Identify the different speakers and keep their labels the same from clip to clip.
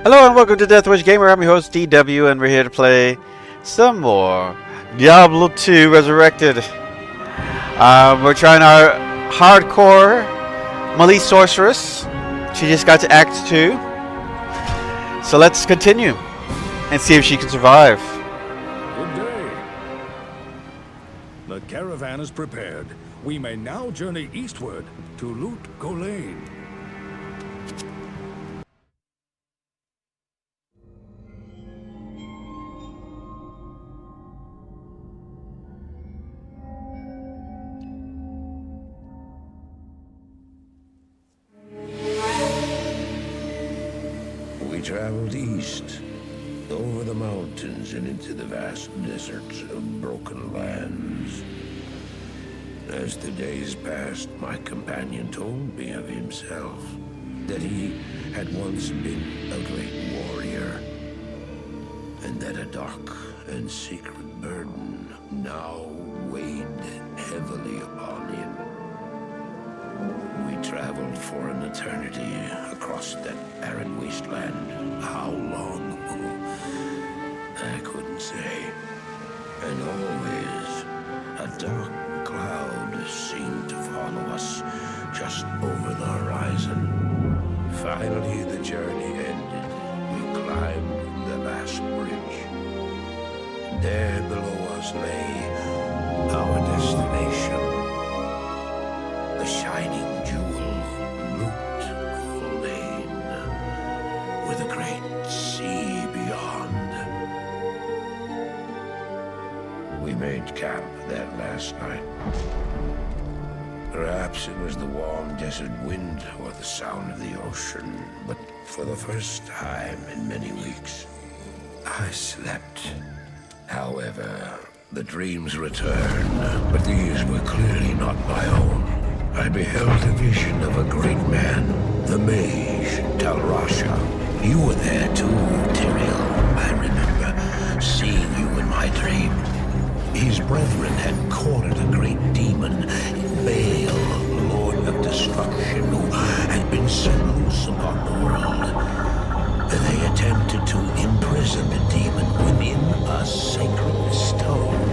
Speaker 1: Hello and welcome to Death Wish Gamer. I'm your host DW, and we're here to play some more Diablo 2 Resurrected. We're trying our hardcore melee Sorceress. She just got to Act 2. So let's continue and see if she can survive.
Speaker 2: Good day. The caravan is prepared. We may now journey eastward to Loot Golain.
Speaker 3: We traveled east, over the mountains and into the vast deserts of broken lands. As the days passed, my companion told me of himself, that he had once been a great warrior, and that a dark and secret burden now weighed heavily upon him. We traveled for an eternity across that arid wasteland. How long? I couldn't say. And always, a dark cloud seemed to follow us just over the horizon. Finally, the journey ended. We climbed the last bridge. There below us lay our destination. The shining jewel, Loot Golain, with a great sea beyond. We made camp that last night. Perhaps it was the warm desert wind or the sound of the ocean, but for the first time in many weeks, I slept. However, the dreams returned, but these were clearly not my own. I beheld a vision of a great man, the mage, Talrasha. You were there too, Tyrael. I remember seeing you in my dream. His brethren had cornered a great demon, Baal, Lord of Destruction, who had been set loose upon the world. They attempted to imprison the demon within a sacred stone.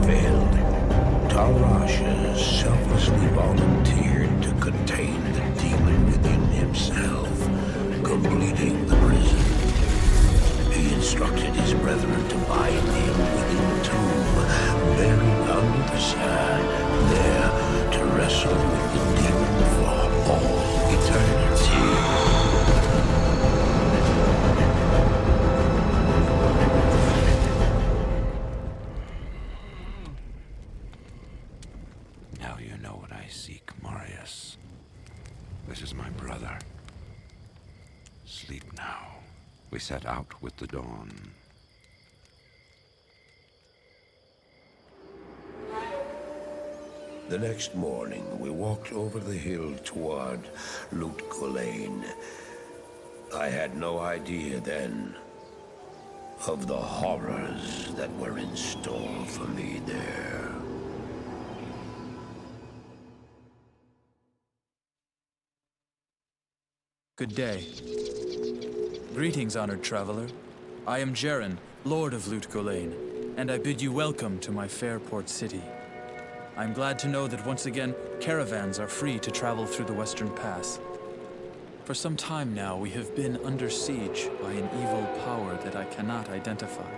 Speaker 3: Failed. Talrasha selflessly volunteered to contain the demon within himself, completing the prison. He instructed his brethren to bind him within the tomb, buried under the sand, there to wrestle with the demon for all eternity.
Speaker 4: We set out with the dawn.
Speaker 3: The next morning, we walked over the hill toward Loot Golain. I had no idea then of the horrors that were in store for me there.
Speaker 5: Good day. Greetings, honored traveler. I am Jaren, Lord of Loot Golain, and I bid you welcome to my fair port city. I'm glad to know that once again, caravans are free to travel through the Western Pass. For some time now, we have been under siege by an evil power that I cannot identify.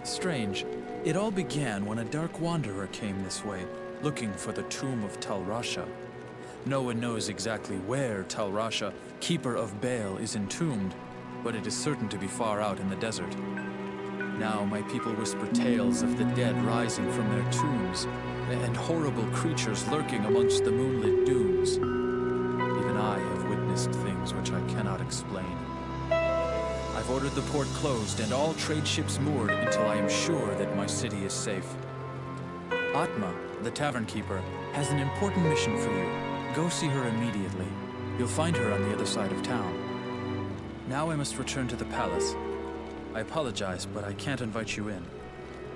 Speaker 5: Strange, it all began when a dark wanderer came this way, looking for the tomb of Talrasha. No one knows exactly where Talrasha, Keeper of Baal, is entombed, but it is certain to be far out in the desert. Now my people whisper tales of the dead rising from their tombs, and horrible creatures lurking amongst the moonlit dunes. Even I have witnessed things which I cannot explain. I've ordered the port closed and all trade ships moored until I am sure that my city is safe. Atma, the tavern keeper, has an important mission for you. Go see her immediately. You'll find her on the other side of town. Now I must return to the palace. I apologize, but I can't invite you in.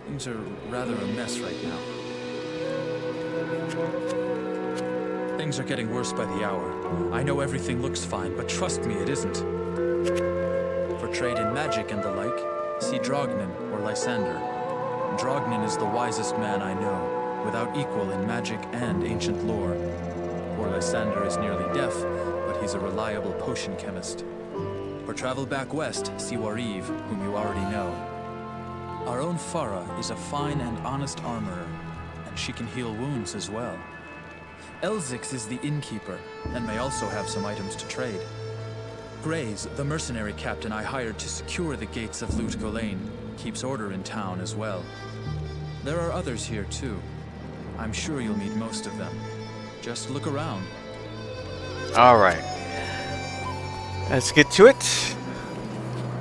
Speaker 5: Things are rather a mess right now. Things are getting worse by the hour. I know everything looks fine, but trust me, it isn't. For trade in magic and the like, see Drognin or Lysander. Drognin is the wisest man I know, without equal in magic and ancient lore. Poor Lysander is nearly deaf, but he's a reliable potion chemist. For travel back west, see Wariv, whom you already know. Our own Farah is a fine and honest armorer, and she can heal wounds as well. Elzix is the innkeeper, and may also have some items to trade. Grays, the mercenary captain I hired to secure the gates of Lut Gholein, keeps order in town as well. There are others here too. I'm sure you'll meet most of them. Just look around.
Speaker 1: All right. Let's get to it.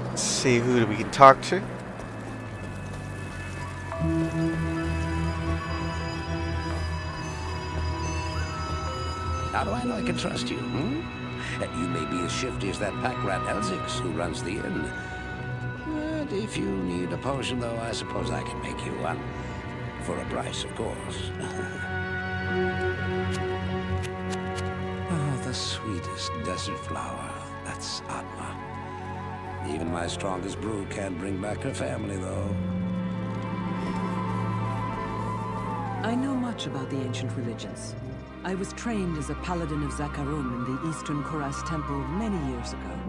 Speaker 1: Let's see who we can talk to.
Speaker 3: How do I know I can trust you, You may be as shifty as that pack rat Elzix who runs the inn. But if you need a potion, though, I suppose I can make you one. For a price, of course. Oh, the sweetest desert flower. That's Atma. Even my strongest brew can't bring back her family, though.
Speaker 6: I know much about the ancient religions. I was trained as a paladin of Zakarum in the Eastern Koras Temple many years ago.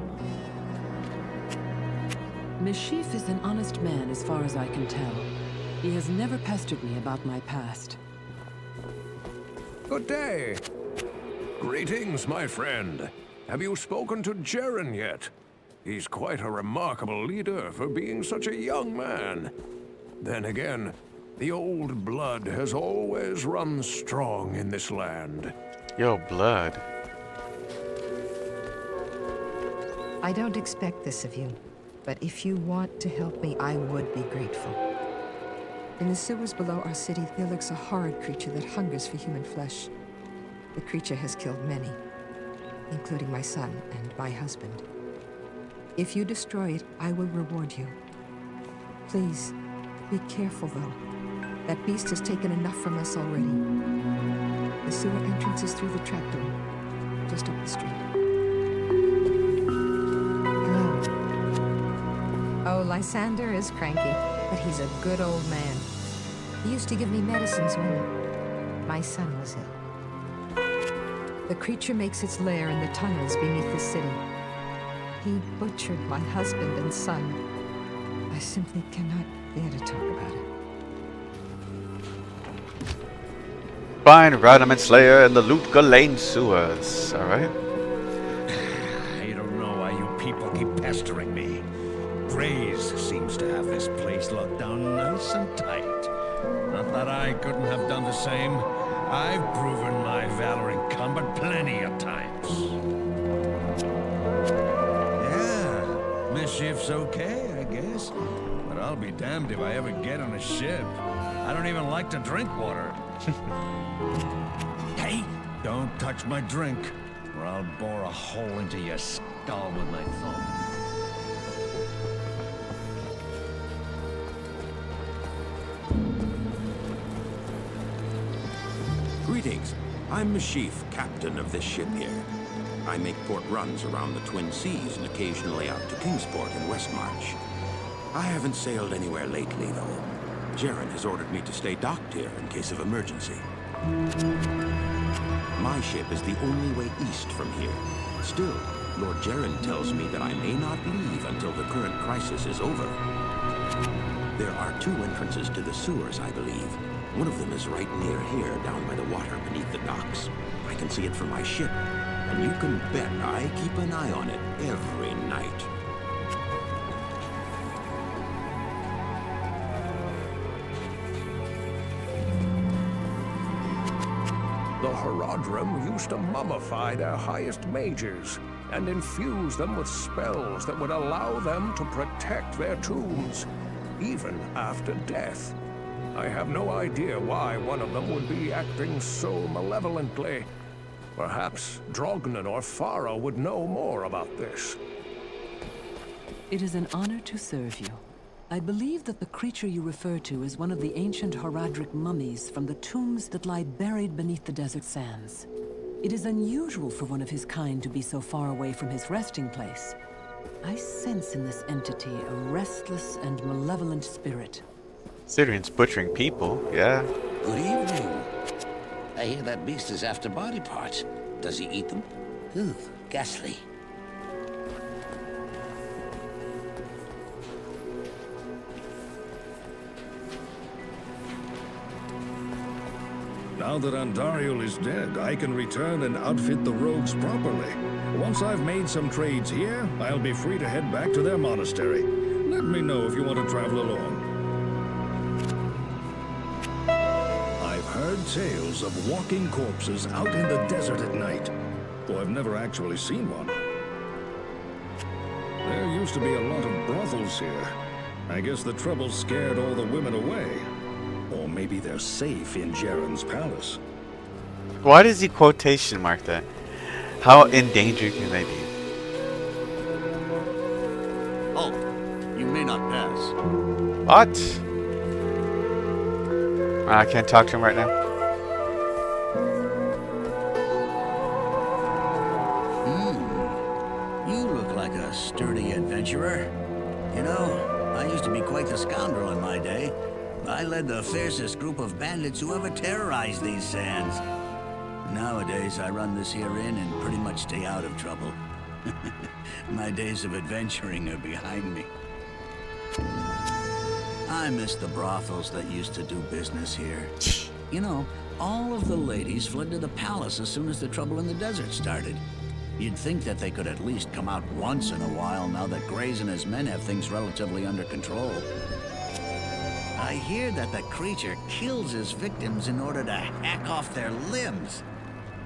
Speaker 6: Meshif is an honest man as far as I can tell. He has never pestered me about my past.
Speaker 7: Good day. Greetings, my friend. Have you spoken to Jaren yet? He's quite a remarkable leader for being such a young man. Then again, the old blood has always run strong in this land.
Speaker 1: Yo, blood.
Speaker 8: I don't expect this of you, but if you want to help me, I would be grateful. In the sewers below our city, there lurks a horrid creature that hungers for human flesh. The creature has killed many, including my son and my husband. If you destroy it, I will reward you. Please, be careful, though. That beast has taken enough from us already. The sewer entrance is through the trapdoor, just up the street. Hello. Oh, Lysander is cranky, but he's a good old man. He used to give me medicines when my son was ill. The creature makes its lair in the tunnels beneath the city. He butchered my husband and son. I simply cannot bear to talk about it.
Speaker 1: Find Radaman Slayer in the Lut Gholein sewers. Alright.
Speaker 2: I don't know why you people keep pestering me. Grays seems to have this place locked down nice and tight. Not that I couldn't have done the same. I've proven my valor in combat plenty of times. Yeah, mischief's okay, I guess. But I'll be damned if I ever get on a ship. I don't even like to drink water. Hey, don't touch my drink, or I'll bore a hole into your skull with my thumb.
Speaker 9: Greetings. I'm Meshif, captain of this ship here. I make port runs around the Twin Seas and occasionally out to Kingsport in Westmarch. I haven't sailed anywhere lately, though. Jaren has ordered me to stay docked here in case of emergency. My ship is the only way east from here. Still, Lord Jaren tells me that I may not leave until the current crisis is over. There are 2 entrances to the sewers, I believe. One of them is right near here, down by the water beneath the docks. I can see it from my ship, and you can bet I keep an eye on it every night.
Speaker 7: The Horadrim used to mummify their highest mages and infuse them with spells that would allow them to protect their tombs, even after death. I have no idea why one of them would be acting so malevolently. Perhaps Drognin or Farah would know more about this.
Speaker 6: It is an honor to serve you. I believe that the creature you refer to is one of the ancient Horadric mummies from the tombs that lie buried beneath the desert sands. It is unusual for one of his kind to be so far away from his resting place. I sense in this entity a restless and malevolent spirit.
Speaker 1: Syrian's butchering people, yeah.
Speaker 10: Good evening. I hear that beast is after body parts. Does he eat them? Ooh, ghastly.
Speaker 2: Now that Andariel is dead, I can return and outfit the rogues properly. Once I've made some trades here, I'll be free to head back to their monastery. Let me know if you want to travel along. I've heard tales of walking corpses out in the desert at night, though I've never actually seen one. There used to be a lot of brothels here. I guess the trouble scared all the women away. Or maybe they're safe in Jaren's palace.
Speaker 1: Why does he quotation mark that? How endangered can they be?
Speaker 10: Oh, you may not pass.
Speaker 1: What? I can't talk to him right now.
Speaker 10: You look like a sturdy adventurer. You know, I used to be quite the scoundrel in my day. I led the fiercest group of bandits who ever terrorized these sands. Nowadays, I run this here inn and pretty much stay out of trouble. My days of adventuring are behind me. I miss the brothels that used to do business here. You know, all of the ladies fled to the palace as soon as the trouble in the desert started. You'd think that they could at least come out once in a while now that Grays and his men have things relatively under control. I hear that the creature kills his victims in order to hack off their limbs.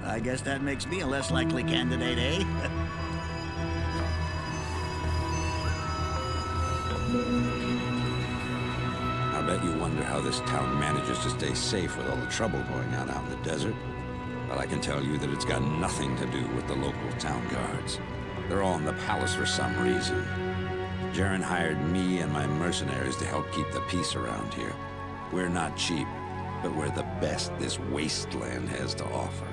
Speaker 10: I guess that makes me a less likely candidate, eh?
Speaker 4: I bet you wonder how this town manages to stay safe with all the trouble going on out in the desert. Well, I can tell you that it's got nothing to do with the local town guards. They're all in the palace for some reason. Jaren hired me and my mercenaries to help keep the peace around here. We're not cheap, but we're the best this wasteland has to offer.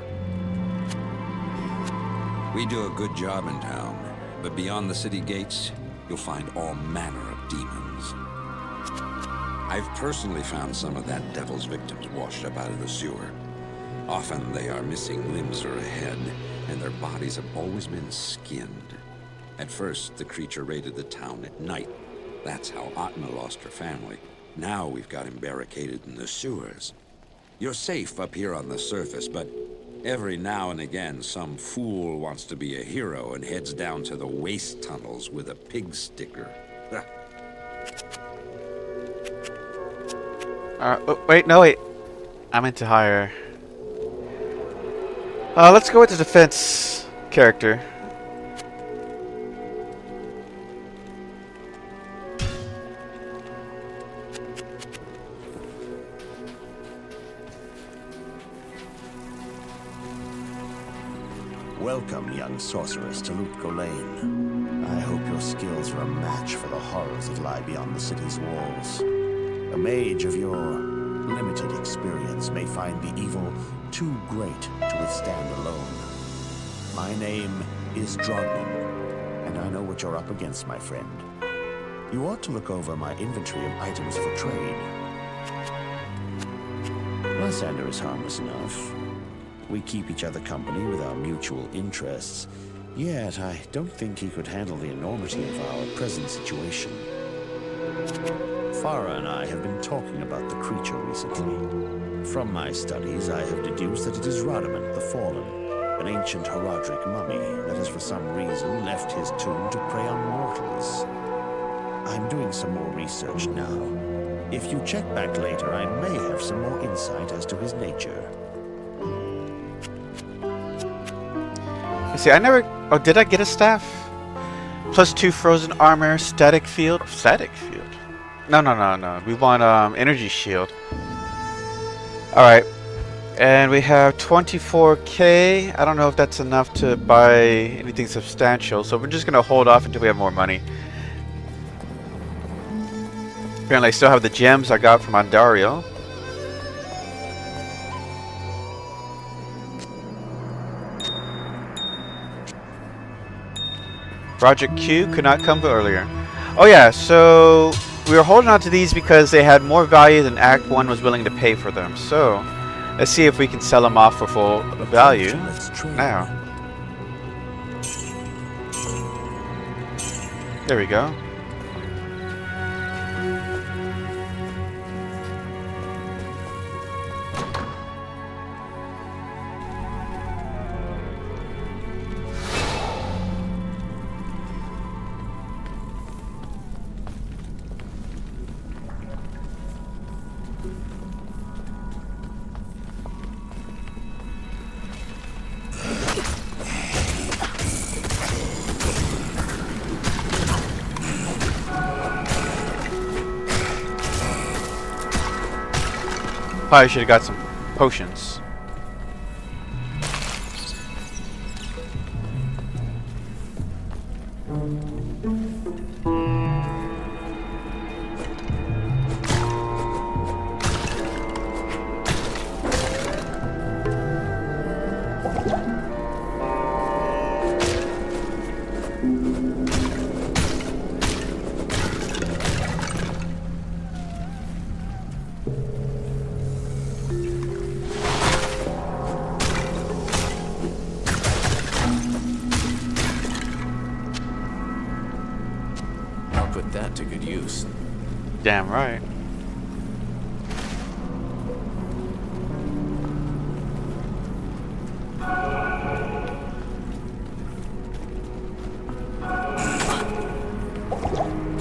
Speaker 4: We do a good job in town, but beyond the city gates, you'll find all manner of demons. I've personally found some of that devil's victims washed up out of the sewer. Often they are missing limbs or a head, and their bodies have always been skinned. At first, the creature raided the town at night. That's how Atma lost her family. Now we've got him barricaded in the sewers. You're safe up here on the surface, but every now and again, some fool wants to be a hero and heads down to the waste tunnels with a pig sticker.
Speaker 1: Wait, no, wait. I meant to hire... let's go with the defense character.
Speaker 11: Welcome, young sorceress, to Lutgolain. I hope your skills are a match for the horrors that lie beyond the city's walls. A mage of your limited experience may find the evil too great to withstand alone. My name is Drogman, and I know what you're up against, my friend. You ought to look over my inventory of items for trade. Lysander is harmless enough. We keep each other company with our mutual interests, yet I don't think he could handle the enormity of our present situation. Farah and I have been talking about the creature recently. From my studies, I have deduced that it is Radamant the Fallen, an ancient Haradric mummy that has for some reason left his tomb to prey on mortals. I'm doing some more research now. If you check back later, I may have some more insight as to his nature.
Speaker 1: See, I never... Oh, did I get a staff? +2 frozen armor, static field. Static field? No. We want energy shield. Alright. And we have 24k. I don't know if that's enough to buy anything substantial, so we're just going to hold off until we have more money. Apparently I still have the gems I got from Andariel. Project Q could not come earlier. Oh yeah, so we were holding on to these because they had more value than Act 1 was willing to pay for them. So let's see if we can sell them off for full value now. There we go. Probably should have got some potions.
Speaker 5: Put that to good use.
Speaker 1: Damn right.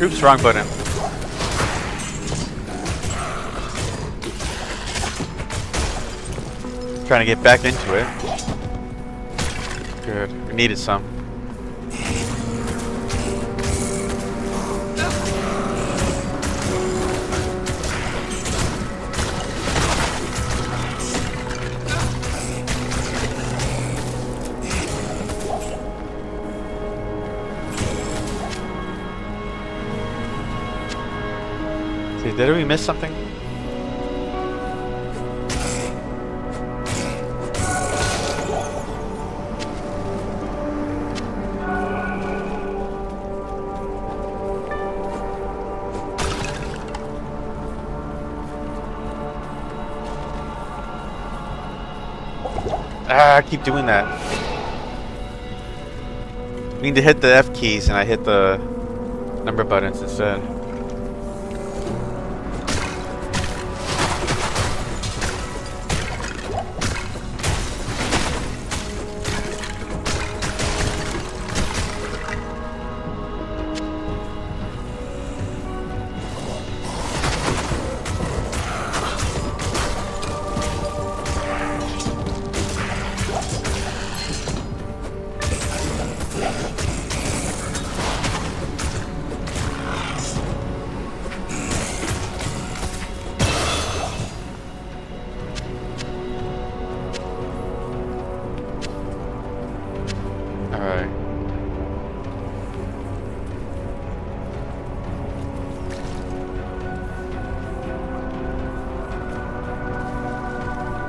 Speaker 1: Oops, wrong button. Trying to get back into it. Good. We needed some. Did we miss something? Ah, I keep doing that. I need to hit the F keys and I hit the number buttons instead.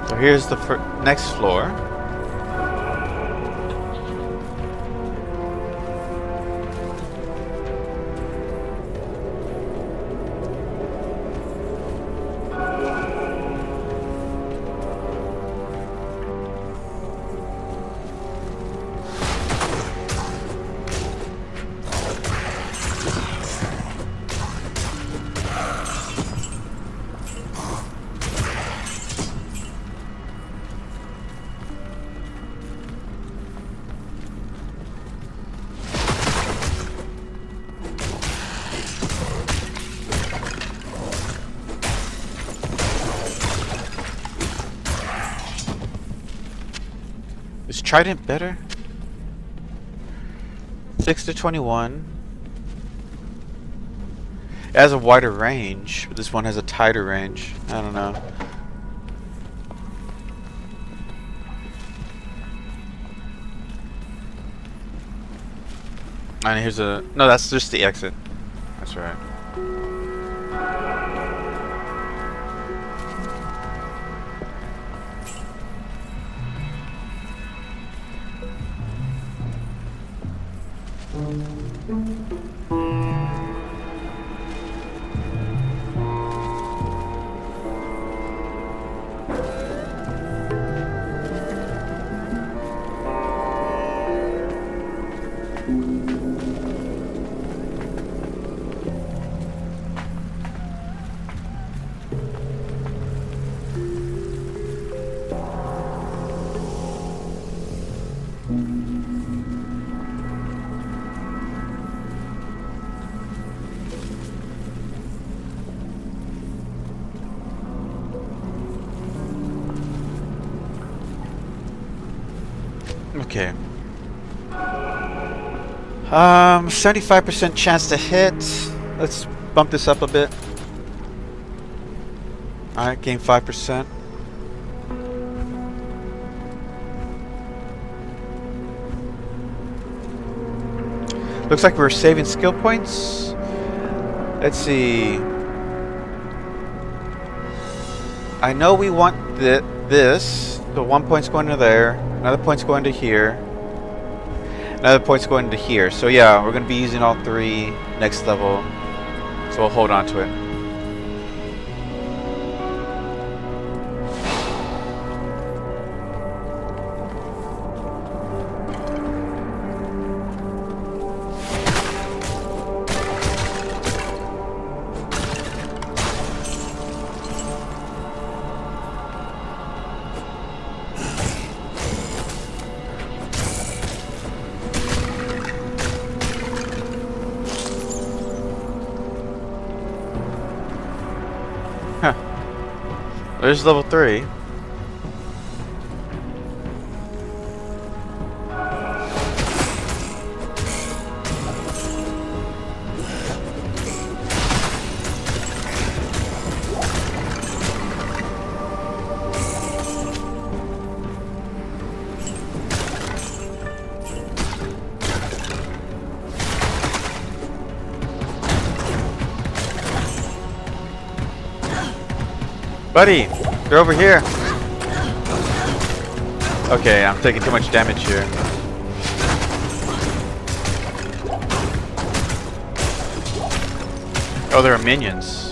Speaker 1: So here's the next floor. Is Trident better? 6 to 21. It has a wider range, but this one has a tighter range. I don't know. And here's a... No, that's just the exit. That's right. Okay. 75% chance to hit. Let's bump this up a bit. Alright, gain 5%. Looks like we're saving skill points. Let's see. I know we want this. So 1 point's going to there. Another point's going to here. Another point's going to here. So yeah, we're going to be using all three next level. So we'll hold on to it. There's level 3. Buddy, they're over here. Okay, I'm taking too much damage here. Oh, there are minions.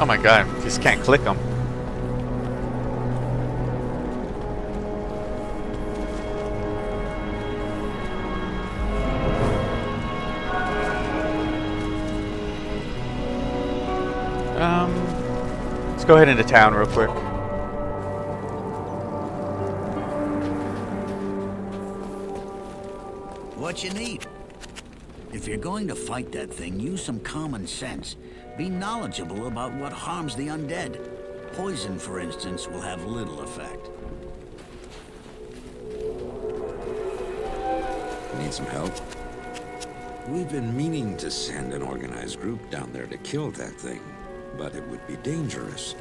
Speaker 1: Oh my god, just can't click them. Let's go ahead into town real quick.
Speaker 10: What you need? If you're going to fight that thing, use some common sense. Be knowledgeable about what harms the undead. Poison, for instance, will have little effect.
Speaker 4: Need some help? We've been meaning to send an organized group down there to kill that thing, but it would be dangerous.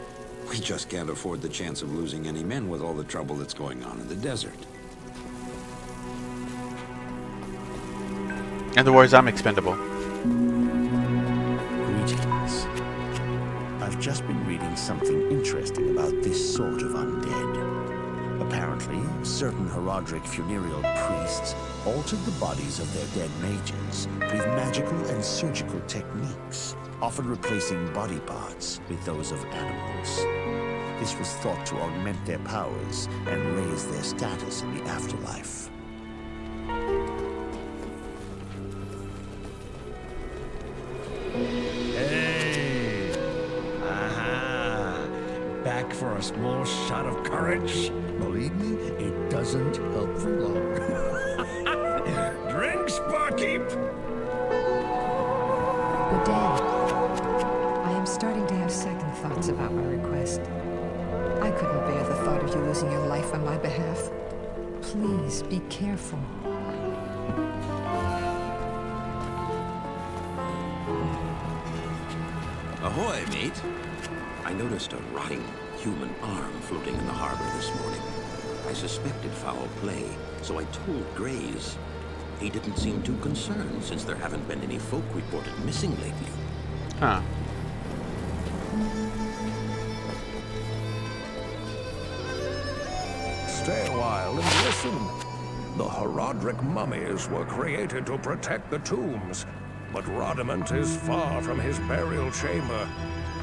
Speaker 4: We just can't afford the chance of losing any men with all the trouble that's going on in the desert.
Speaker 1: In other words, I'm expendable.
Speaker 11: Greetings. I've just been reading something interesting about this sort of undead. Apparently, certain Herodric funereal priests altered the bodies of their dead mages with magical and surgical techniques, often replacing body parts with those of animals. This was thought to augment their powers and raise their status in the afterlife.
Speaker 2: Hey! Aha! Back for a small shot of courage? Believe me, it doesn't help for long. Drinks, barkeep!
Speaker 8: Good day. I am starting to have second thoughts about my request. I couldn't bear the thought of you losing your life on my behalf. Please, be careful.
Speaker 9: Ahoy, mate. I noticed a rotting human arm floating in the harbor this morning. I suspected foul play, so I told Grays. He didn't seem too concerned since there haven't been any folk reported missing lately.
Speaker 1: Huh.
Speaker 7: Stay a while and listen. The Herodric mummies were created to protect the tombs, but Rodamant is far from his burial chamber.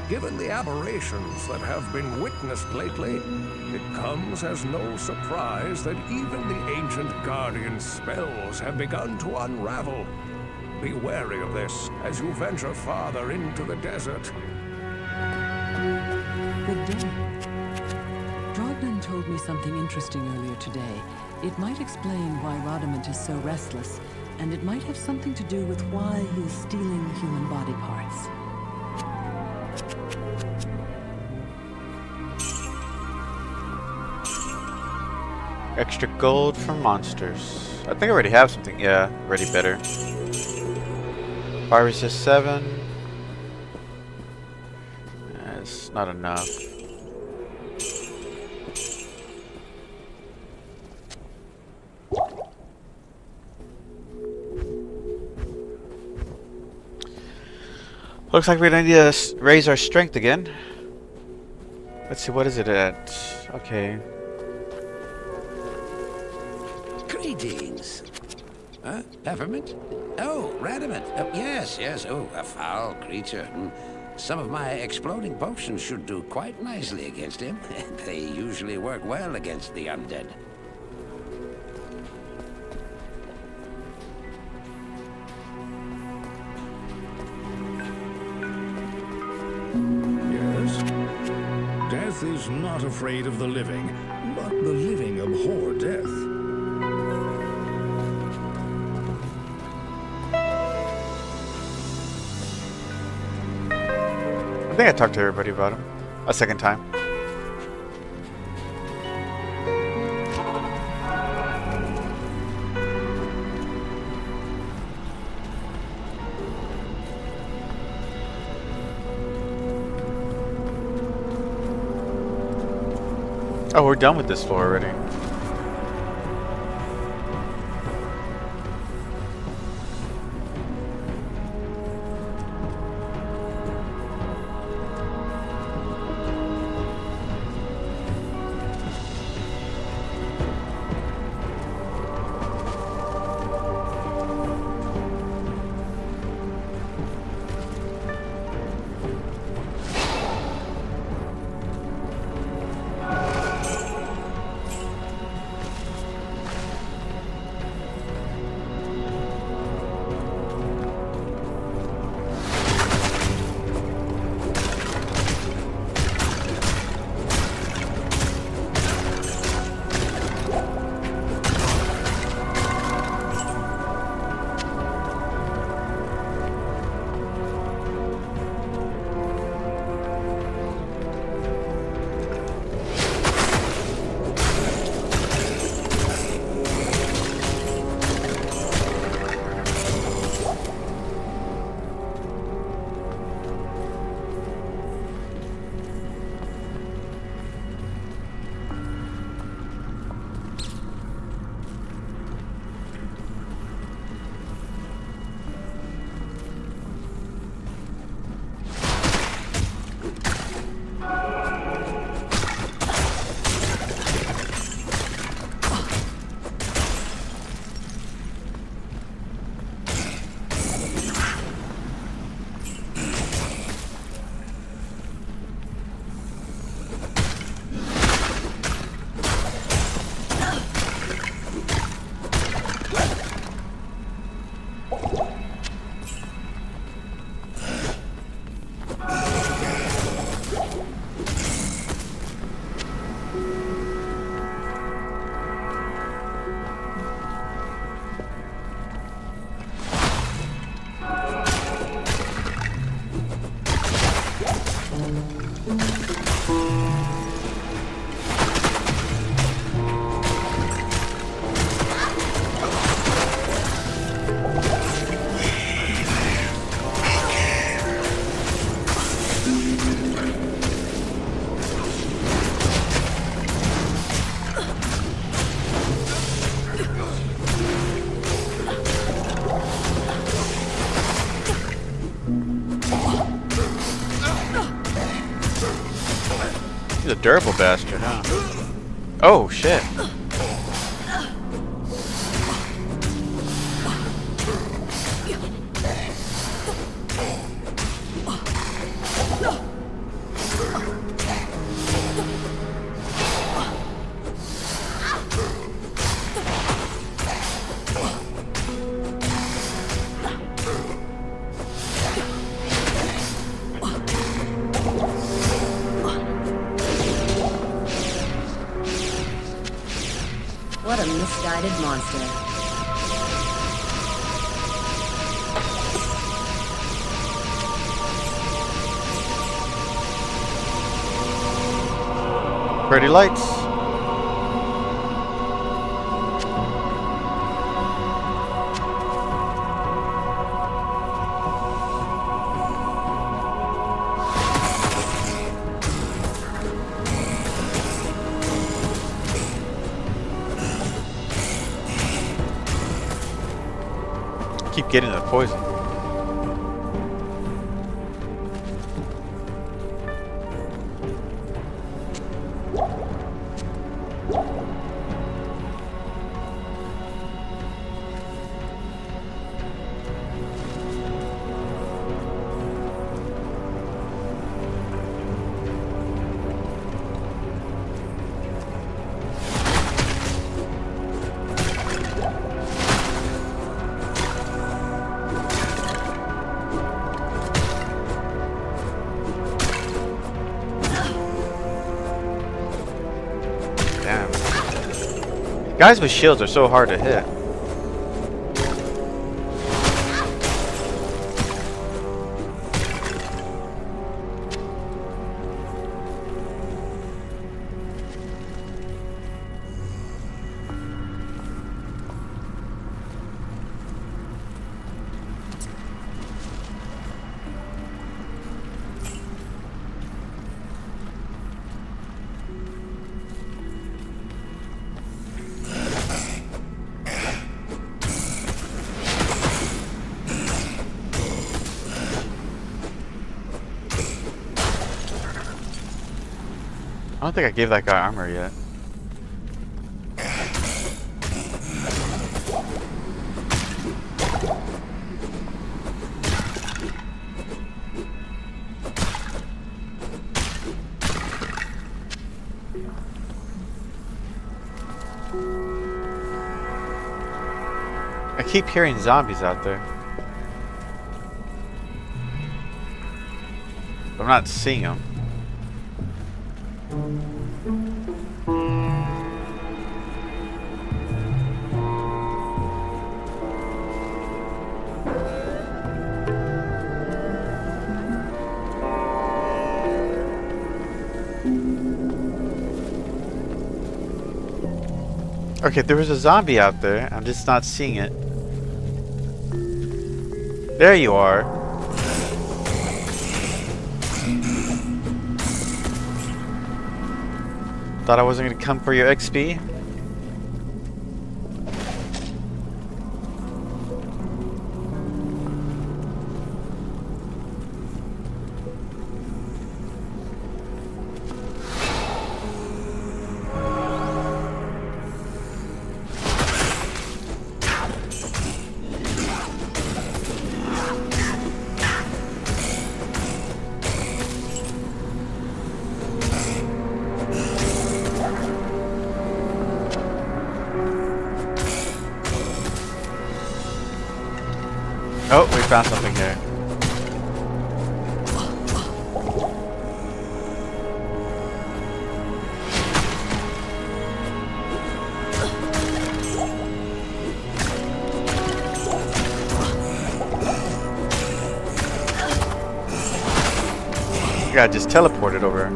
Speaker 7: Given the aberrations that have been witnessed lately, it comes as no surprise that even the ancient Guardian's spells have begun to unravel. Be wary of this as you venture farther into the desert.
Speaker 6: Good day. Drognan told me something interesting earlier today. It might explain why Rodamant is so restless, and it might have something to do with why he's stealing human body parts.
Speaker 1: Extra gold from monsters. I think I already have something. Yeah, already better. Fire resist 7. It's not enough. Looks like we're gonna need to raise our strength again. Let's see, what is it at? Okay.
Speaker 4: Greetings. Huh? Peppermint? Oh, Radamant. Oh, yes, yes. Oh, a foul creature. Some of my exploding potions should do quite nicely against him. They usually work well against the undead.
Speaker 2: Yes? Death is not afraid of the living, but the living abhor death.
Speaker 1: I think I talked to everybody about him a second time. Oh, we're done with this floor already. He's a durable bastard, huh? Oh, shit.
Speaker 12: What a misguided monster.
Speaker 1: Pretty lights. Keep getting the poison. Guys with shields are so hard to hit. I don't think I gave that guy armor yet. I keep hearing zombies out there. But I'm not seeing them. Okay, there was a zombie out there. I'm just not seeing it. There you are. Thought I wasn't gonna come for your XP? Oh, we found something here. You gotta just teleport it over.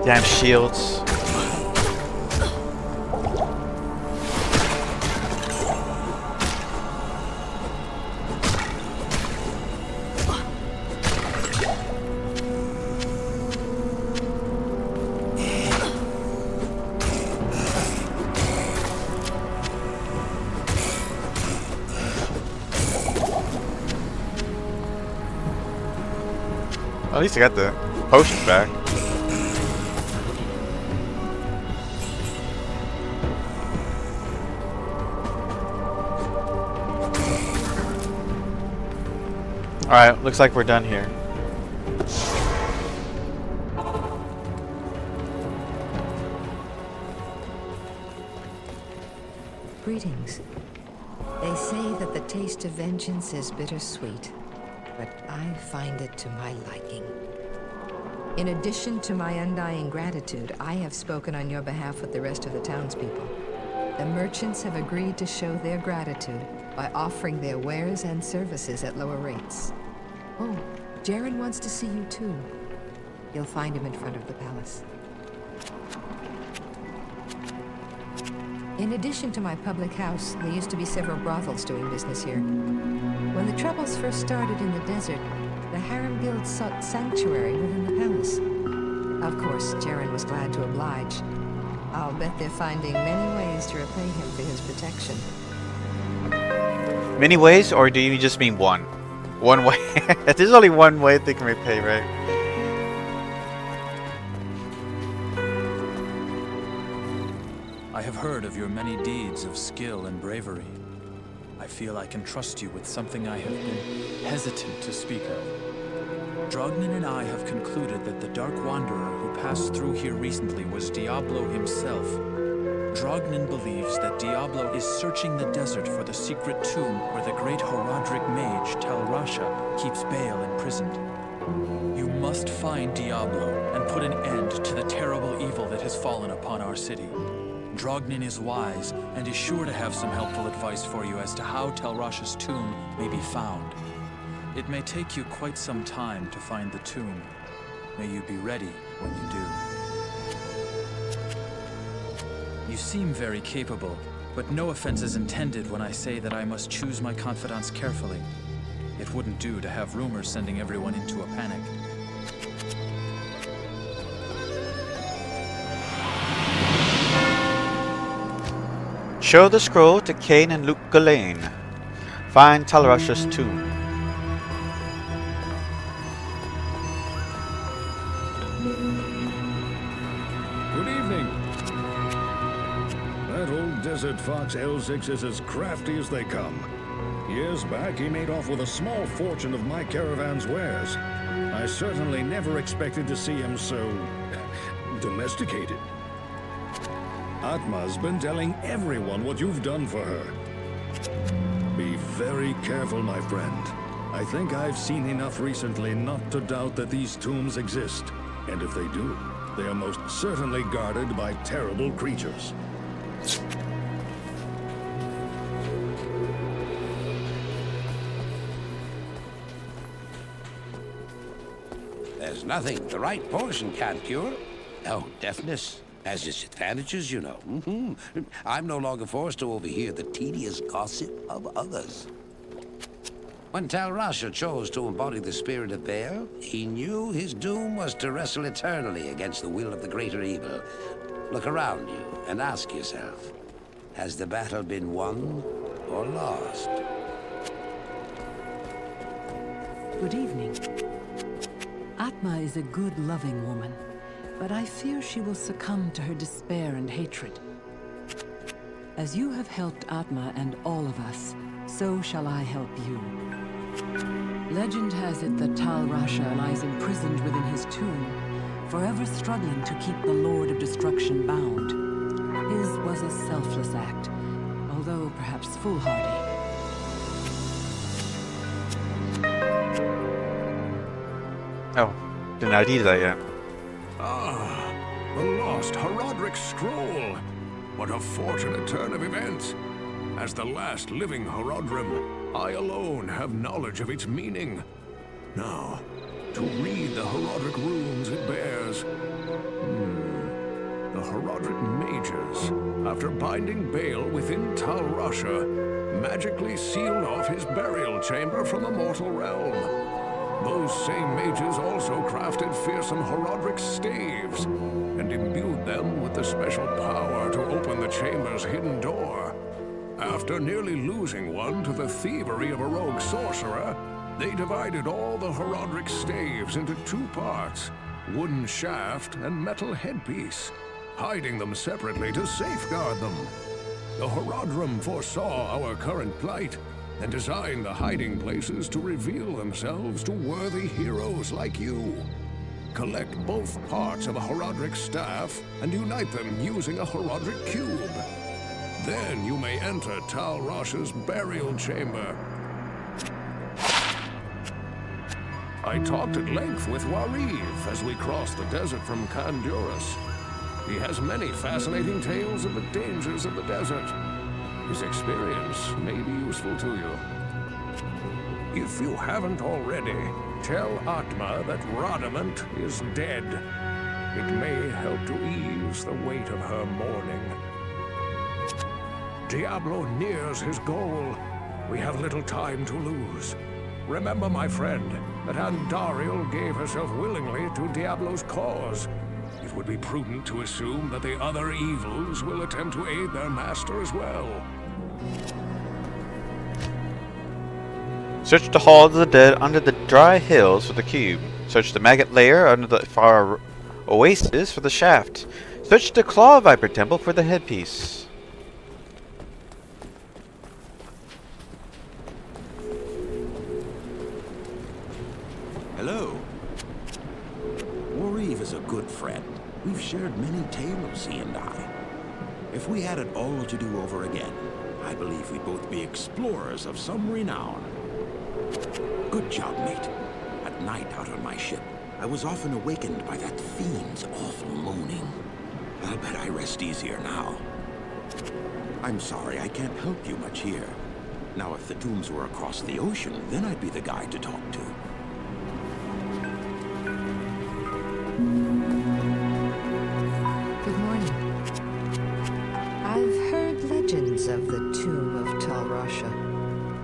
Speaker 1: Damn shields. At least I got the potions back. Alright, looks like we're done here.
Speaker 8: Greetings. They say that the taste of vengeance is bittersweet, but I find it to my liking. In addition to my undying gratitude, I have spoken on your behalf with the rest of the townspeople. The merchants have agreed to show their gratitude by offering their wares and services at lower rates. Oh, Jaren wants to see you too. You'll find him in front of the palace. In addition to my public house, there used to be several brothels doing business here. When the troubles first started in the desert, the Harem Guild sought sanctuary within the palace. Of course, Jaren was glad to oblige. I'll bet they're finding many ways to repay him for his protection.
Speaker 1: Many ways, or do you just mean one? One way? There's only one way they can repay, right?
Speaker 5: I have heard of your many deeds of skill and bravery. I feel I can trust you with something I have been hesitant to speak of. Drognin and I have concluded that the Dark Wanderer who passed through here recently was Diablo himself. Drognin believes that Diablo is searching the desert for the secret tomb where the great Horadric mage Tal Rasha keeps Baal imprisoned. You must find Diablo and put an end to the terrible evil that has fallen upon our city. Drognin is wise and is sure to have some helpful advice for you as to how Tal Rasha's tomb may be found. It may take you quite some time to find the tomb. May you be ready when you do. You seem very capable, but no offense is intended when I say that I must choose my confidants carefully. It wouldn't do to have rumors sending everyone into a panic.
Speaker 1: Show the scroll to Cain and Luke Ghislaine. Find Tal Rasha's tomb.
Speaker 2: Good evening. That old desert fox L6 is as crafty as they come. Years back, he made off with a small fortune of my caravan's wares. I certainly never expected to see him so domesticated. Atma's been telling everyone what you've done for her. Be very careful, my friend. I think I've seen enough recently not to doubt that these tombs exist. And if they do, they are most certainly guarded by terrible creatures.
Speaker 3: There's nothing the right poison can't cure. Oh, deafness has its advantages, you know. I'm no longer forced to overhear the tedious gossip of others. When Tal Rasha chose to embody the spirit of Baal, he knew his doom was to wrestle eternally against the will of the greater evil. Look around you and ask yourself, has the battle been won or lost?
Speaker 6: Good evening. Atma is a good, loving woman, but I fear she will succumb to her despair and hatred. As you have helped Atma and all of us, so shall I help you. Legend has it that Tal Rasha lies imprisoned within his tomb, forever struggling to keep the Lord of Destruction bound. His was a selfless act, although perhaps foolhardy.
Speaker 1: Oh, didn't ID that yet.
Speaker 7: Ah, the lost Horadric scroll. What a fortunate turn of events. As the last living Horadrim, I alone have knowledge of its meaning. Now, to read the Horadric runes it bears. The Horadric mages, after binding Baal within Tal Rasha, magically sealed off his burial chamber from the mortal realm. Those same mages also crafted fearsome Horadric staves and imbued them with the special power to open the chamber's hidden door. After nearly losing one to the thievery of a rogue sorcerer, They divided all the Horodric staves into two parts, wooden shaft and metal headpiece, hiding them separately to safeguard them. The Horodrum foresaw our current plight and designed the hiding places to reveal themselves to worthy heroes like you. Collect both parts of a Horodric staff and unite them using a Horodric cube. Then you may enter Tal Rosh's burial chamber. I talked at length with Wariv as we crossed the desert from Kandurus. He has many fascinating tales of the dangers of the desert. His experience may be useful to you. If you haven't already, tell Atma that Rodamant is dead. It may help to ease the weight of her mourning. Diablo nears his goal. We have little time to lose. Remember, my friend, that Andariel gave herself willingly to Diablo's cause. It would be prudent to assume that the other evils will attempt to aid their master as well.
Speaker 1: Search the Hall of the Dead under the dry hills for the cube. Search the maggot lair under the far oasis for the shaft. Search the Claw Viper Temple for the headpiece.
Speaker 9: Hello. Wariv is a good friend. We've shared many tales, he and I. If we had it all to do over again, I believe we'd both be explorers of some renown. Good job, mate. At night out on my ship, I was often awakened by that fiend's awful moaning. I'll bet I rest easier now. I'm sorry, I can't help you much here. Now, if the tombs were across the ocean, then I'd be the guy to talk to.
Speaker 8: Good morning. I've heard legends of the tomb of Tal Rasha,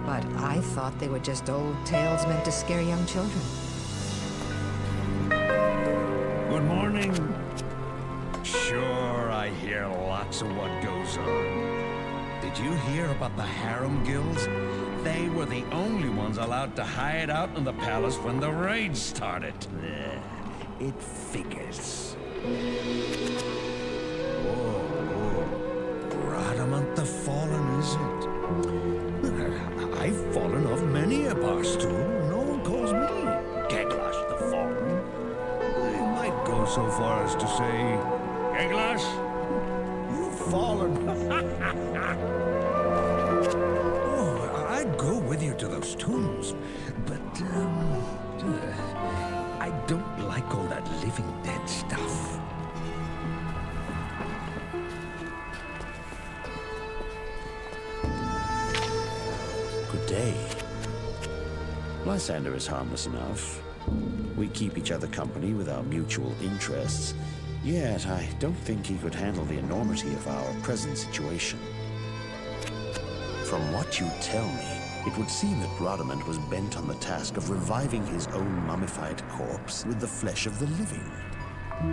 Speaker 8: but I thought they were just old tales meant to scare young children.
Speaker 2: Good morning. Sure, I hear lots of what goes on. Did you hear about the harem guilds? They were the only ones allowed to hide out in the palace when the raid started. It figures. Radamant the Fallen, is it? I've fallen off many a bar stool. No one calls me Geglash the Fallen. I might go so far as to say, Geglash, you've fallen. Oh, I'd go with you to those tombs, but I don't like all that living dead stuff.
Speaker 11: Good day. Lysander is harmless enough. We keep each other company with our mutual interests, yet I don't think he could handle the enormity of our present situation. From what you tell me, it would seem that Rodamant was bent on the task of reviving his own mummified corpse with the flesh of the living.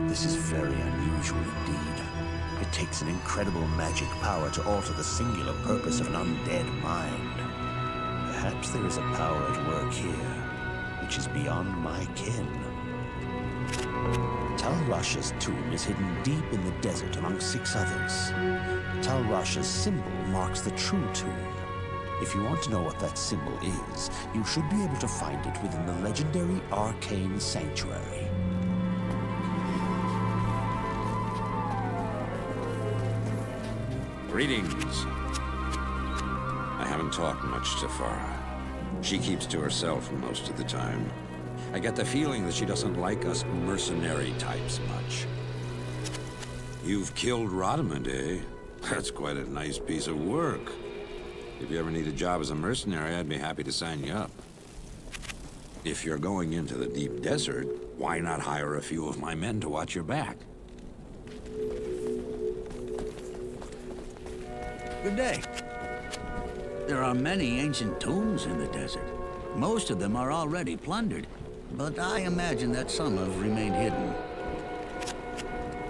Speaker 11: This is very unusual indeed. It takes an incredible magic power to alter the singular purpose of an undead mind. Perhaps there is a power at work here, which is beyond my ken. Tal Rasha's tomb is hidden deep in the desert among 6 others. Tal Rasha's symbol marks the true tomb. If you want to know what that symbol is, you should be able to find it within the legendary Arcane Sanctuary.
Speaker 4: Greetings. I haven't talked much to Farah. She keeps to herself most of the time. I get the feeling that she doesn't like us mercenary types much. You've killed Rodamant, eh? That's quite a nice piece of work. If you ever need a job as a mercenary, I'd be happy to sign you up. If you're going into the deep desert, why not hire a few of my men to watch your back?
Speaker 10: Good day. There are many ancient tombs in the desert. Most of them are already plundered, but I imagine that some have remained hidden.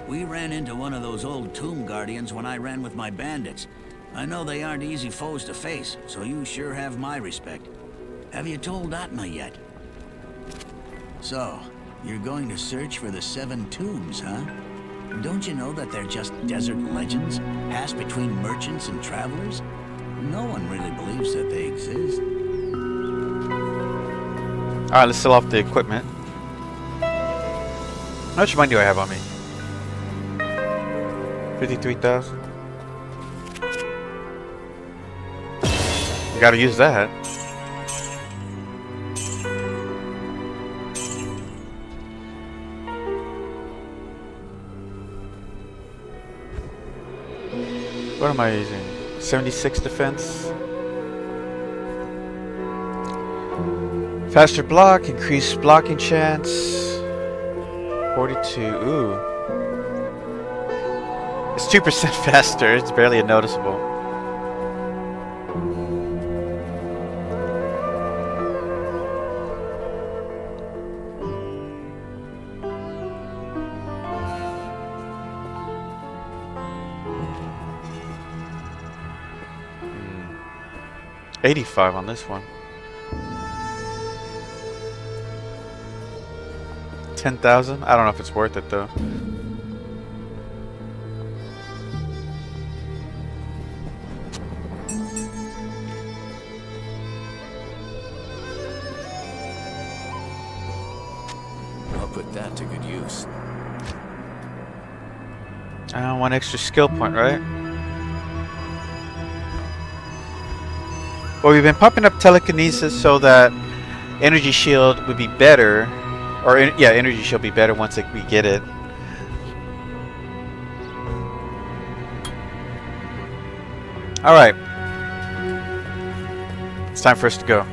Speaker 10: We ran into one of those old tomb guardians when I ran with my bandits. I know they aren't easy foes to face, so you sure have my respect. Have you told Atma yet? So, you're going to search for the 7 tombs, huh? Don't you know that they're just desert legends, passed between merchants and travelers? No one really believes that they exist.
Speaker 1: Alright, let's sell off the equipment. How much money do I have on me? 53,000. You gotta use that. What am I using? 76 defense. Faster block, increased blocking chance. 42. Ooh. It's 2% faster. It's barely noticeable. Hmm. 85 on this one. 10,000? I don't know if it's worth it though.
Speaker 5: I'll put that to good use.
Speaker 1: One extra skill point, right? Well, we've been pumping up telekinesis so that energy shield would be better. Or, yeah, energy shield be better once we get it. Alright. It's time for us to go.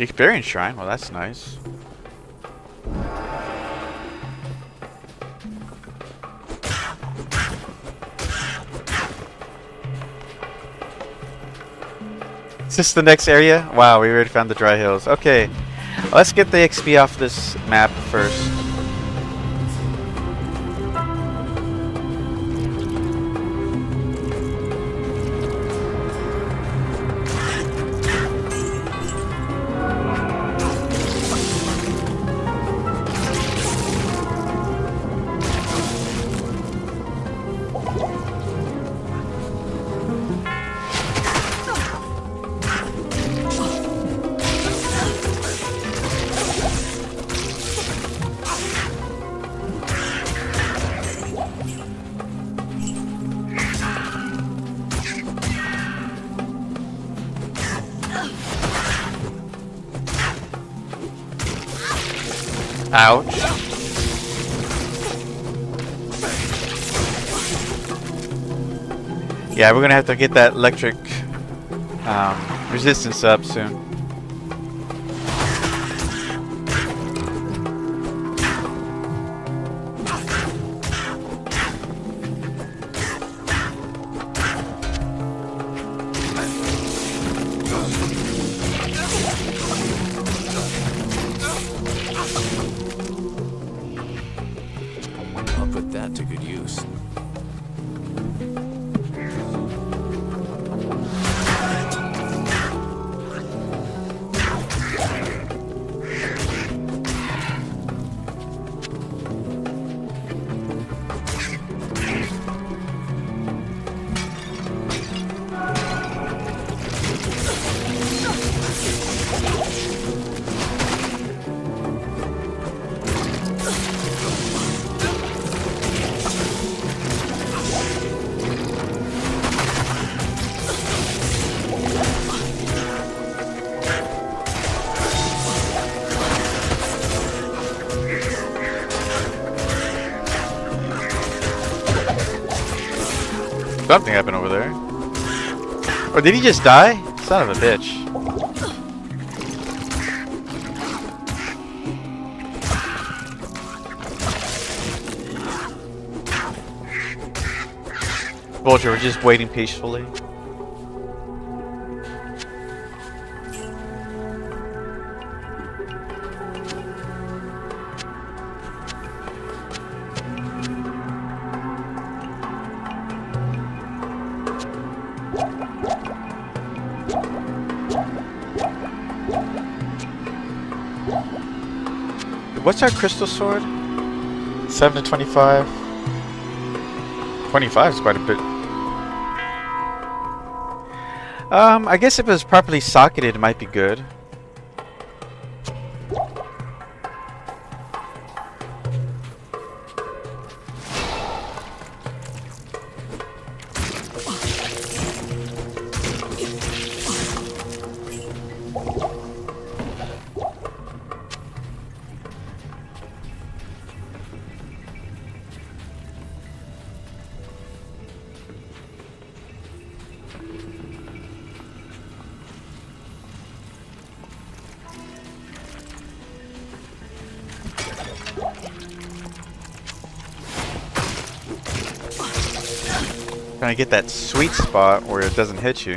Speaker 1: Experience shrine, well that's nice. Is this the next area? Wow, we already found the dry hills. Okay, let's get the XP off this map first. Ouch. Yeah, we're gonna have to get that electric resistance up soon.
Speaker 5: To good use.
Speaker 1: Something happened over there. Or did he just die? Son of a bitch. Vulture, we're just waiting peacefully. What's our crystal sword? 7 to 25. 25 is quite a bit. I guess if it was properly socketed, it might be good. Trying to get that sweet spot where it doesn't hit you.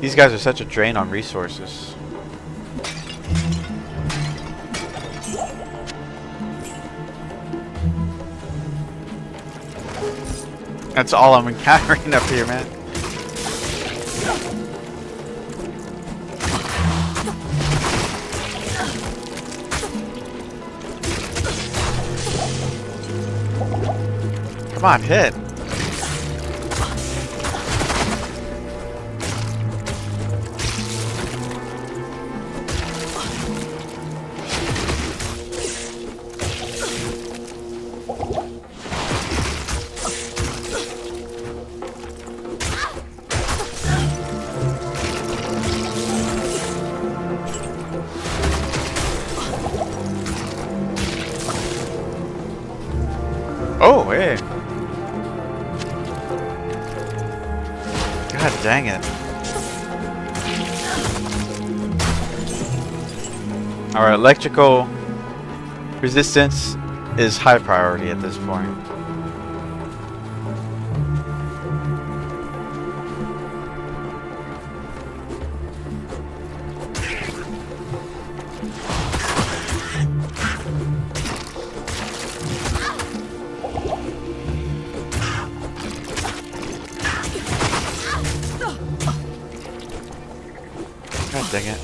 Speaker 1: These guys are such a drain on resources. That's all I'm encountering up here, man. Come on, hit. Oh, hey. God dang it. Our electrical resistance is high priority at this point. God dang it.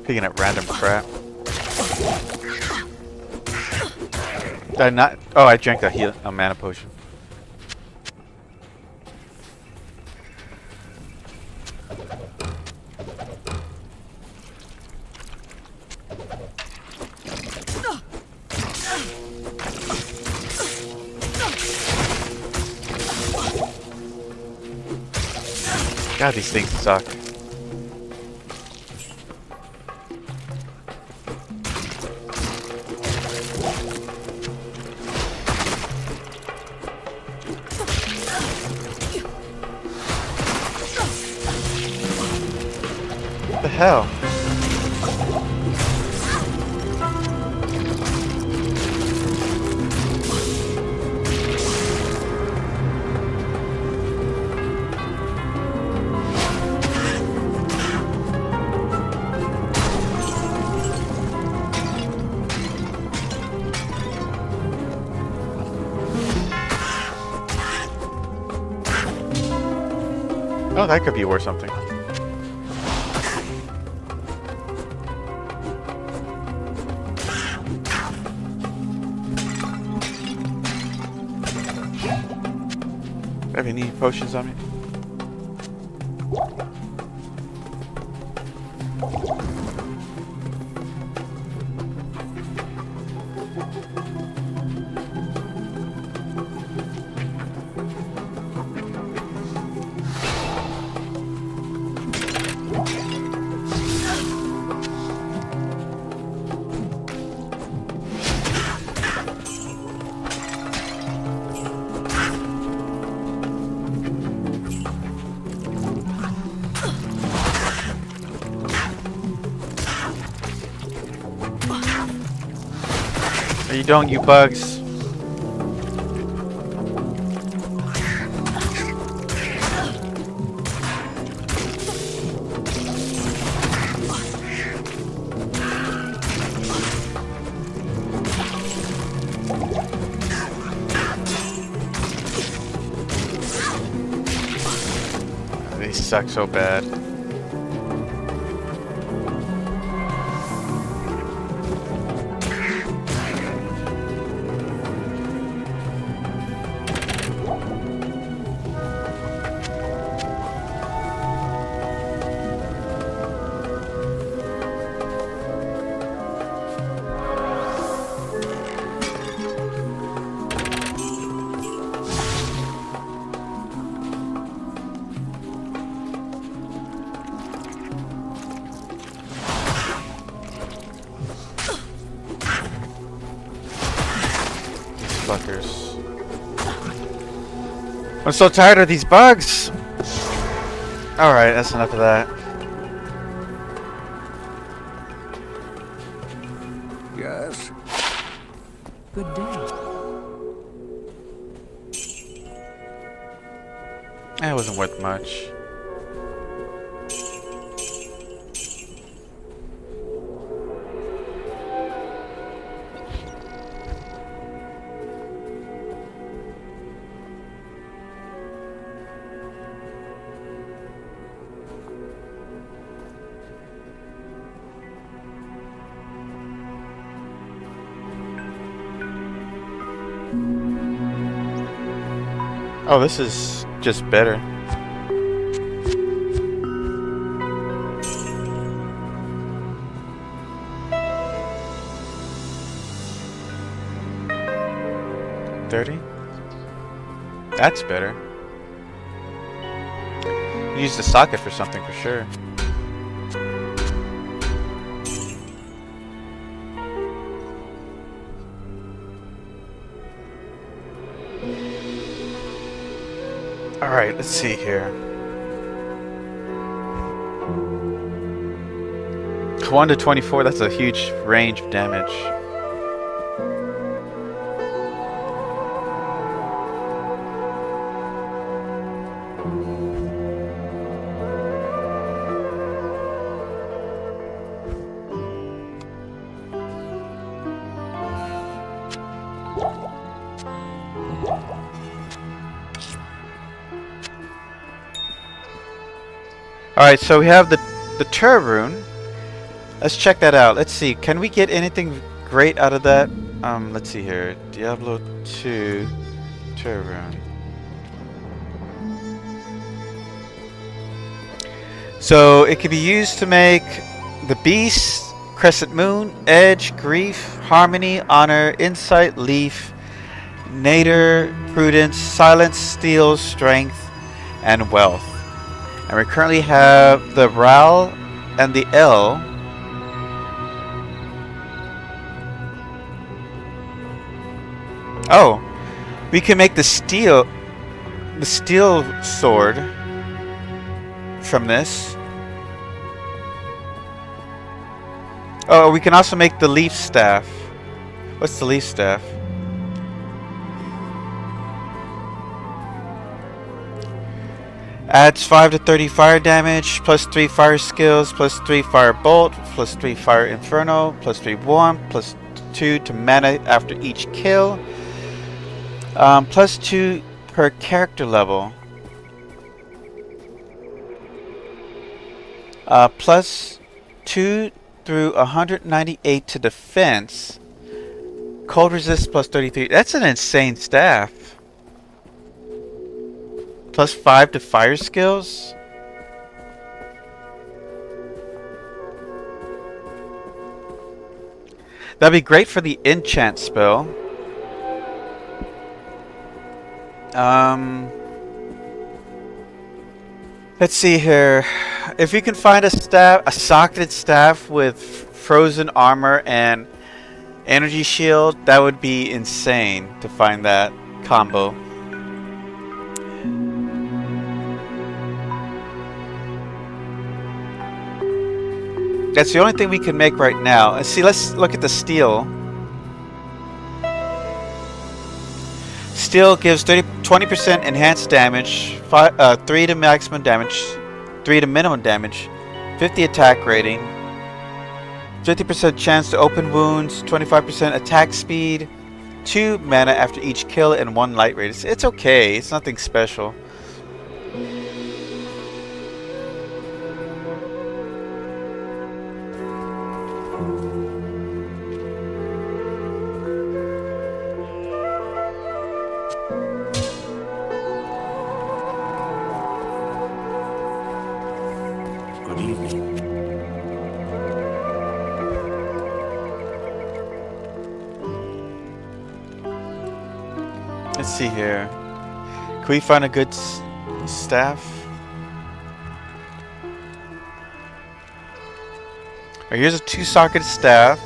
Speaker 1: Picking up random crap. Did I not? Oh, I drank a mana potion. God, these things suck. What the hell? Oh, that could be worth something. Have any potions on me? You don't, you bugs. They suck so bad. Fuckers. I'm so tired of these bugs! Alright, that's enough of that.
Speaker 7: Yes?
Speaker 6: Good day.
Speaker 1: It wasn't worth much. Oh, this is just better. $30? That's better. Use the socket for something for sure. Alright, let's see here. 1 to 24, that's a huge range of damage. Alright, so we have the Turb rune. Let's check that out. Let's see, can we get anything great out of that? Let's see here. Diablo 2 Turb rune. So it can be used to make the Beast, Crescent Moon, Edge, Grief, Harmony, Honor, Insight, Leaf, Nader, Prudence, Silence, Steel, Strength, and Wealth. And we currently have the Ral and the L. Oh, we can make the steel sword from this. Oh, we can also make the leaf staff. What's the leaf staff? Adds 5 to 30 fire damage, plus 3 fire skills, plus 3 fire bolt, plus 3 fire inferno, plus 3 warmth, plus 2 to mana after each kill, plus 2 per character level, plus 2 through 198 to defense, cold resist plus 33. That's an insane staff. Plus 5 to fire skills. That'd be great for the enchant spell. Let's see here. If you can find a socketed staff with frozen armor and energy shield, that would be insane to find that combo. That's the only thing we can make right now. See, let's look at the steel. Steel gives 20% enhanced damage, 3 to maximum damage, 3 to minimum damage, 50 attack rating, 50% chance to open wounds, 25% attack speed, 2 mana after each kill, and 1 light rate. It's okay. It's nothing special.
Speaker 11: Good evening.
Speaker 1: Let's see here. Can we find a good staff? Alright, here's a 2-socketed staff.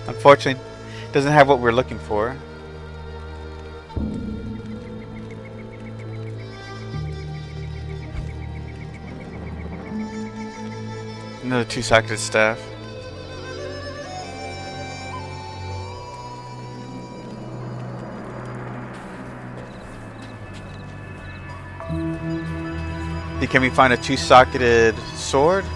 Speaker 1: Unfortunately, it doesn't have what we're looking for. Another 2-socketed staff. Can we find a 2-socketed sword?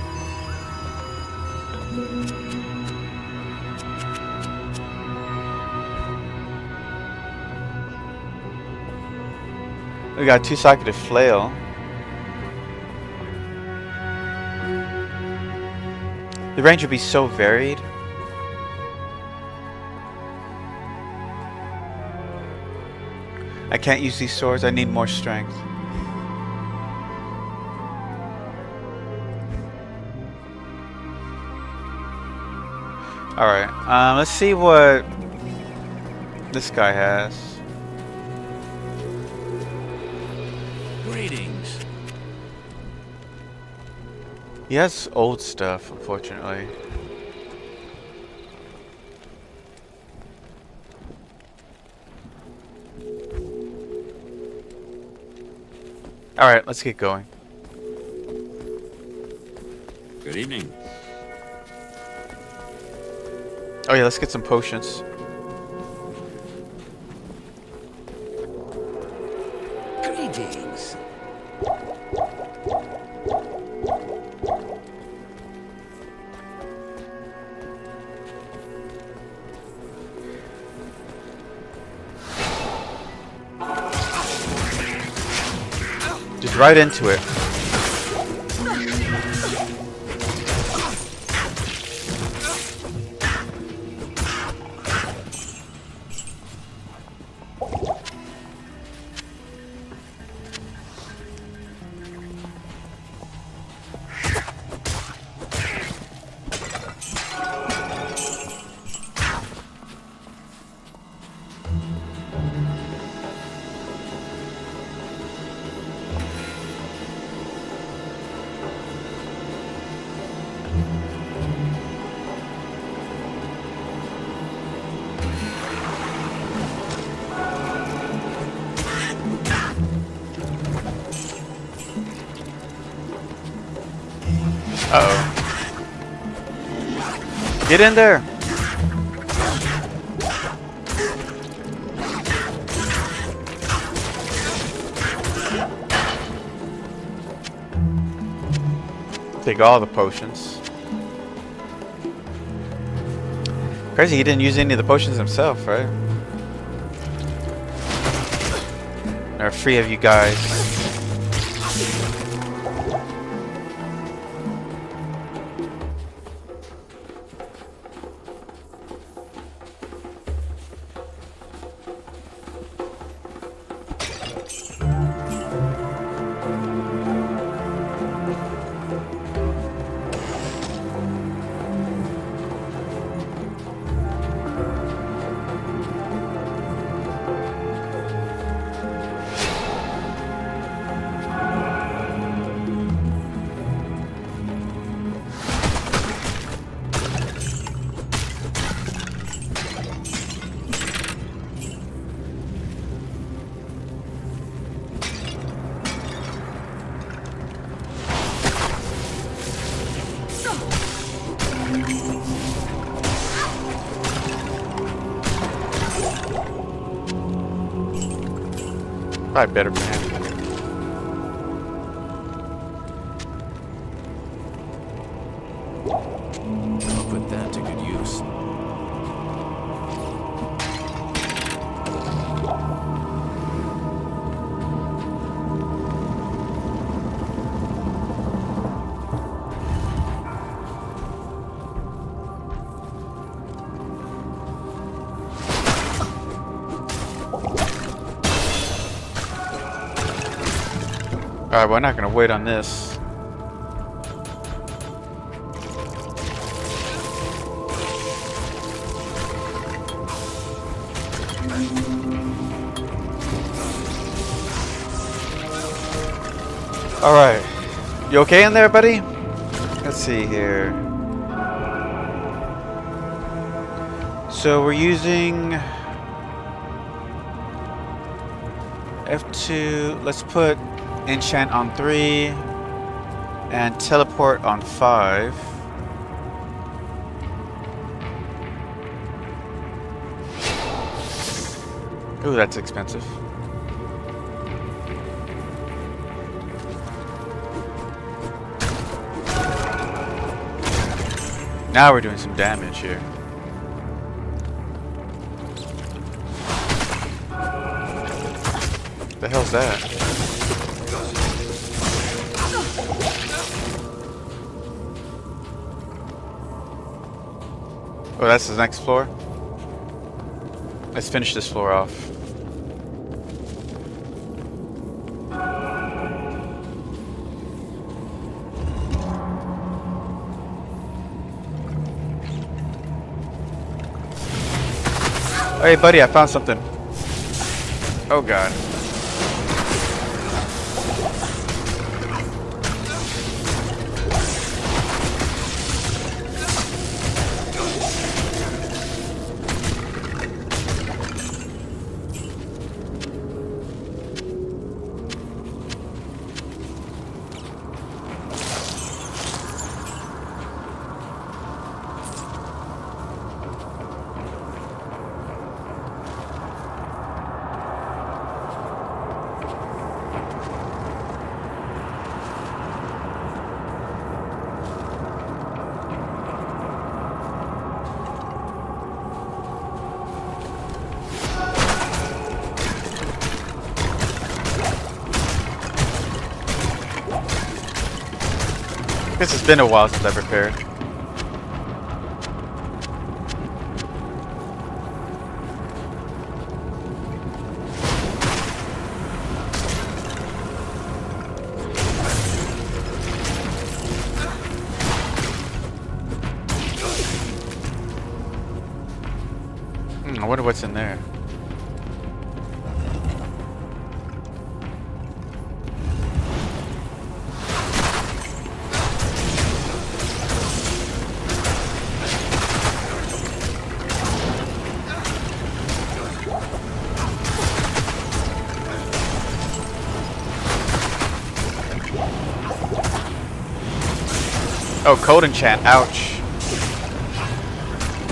Speaker 1: We got a 2-socketed flail. The range would be so varied. I can't use these swords. I need more strength. Alright, let's see what this guy has.
Speaker 5: Greetings.
Speaker 1: He has old stuff, unfortunately. Alright, let's get going.
Speaker 4: Good evening.
Speaker 1: Oh yeah, let's get some potions.
Speaker 10: Greetings.
Speaker 1: Just right into it. Uh-oh. Get in there! Take all the potions. Crazy he didn't use any of the potions himself, right? There are 3 of you guys. Probably better for him.
Speaker 5: I'll put that to good use.
Speaker 1: Alright, we're not gonna wait on this. Alright. You okay in there, buddy? Let's see here. So we're using F2. Let's put enchant on 3 and teleport on 5. Ooh, that's expensive. Now we're doing some damage here. The hell's that? Oh, that's the next floor? Let's finish this floor off. Hey buddy, I found something. Oh god. Guess it's been a while since I've repaired. I wonder what's in there. Oh, cold enchant. Ouch.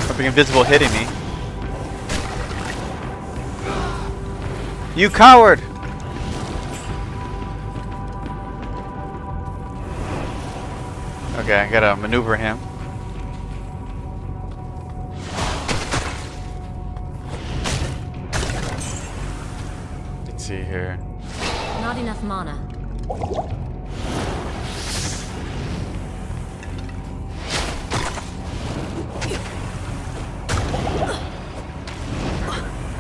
Speaker 1: Something invisible hitting me. You coward! Okay, I gotta maneuver him. Let's see here.
Speaker 12: Not enough mana.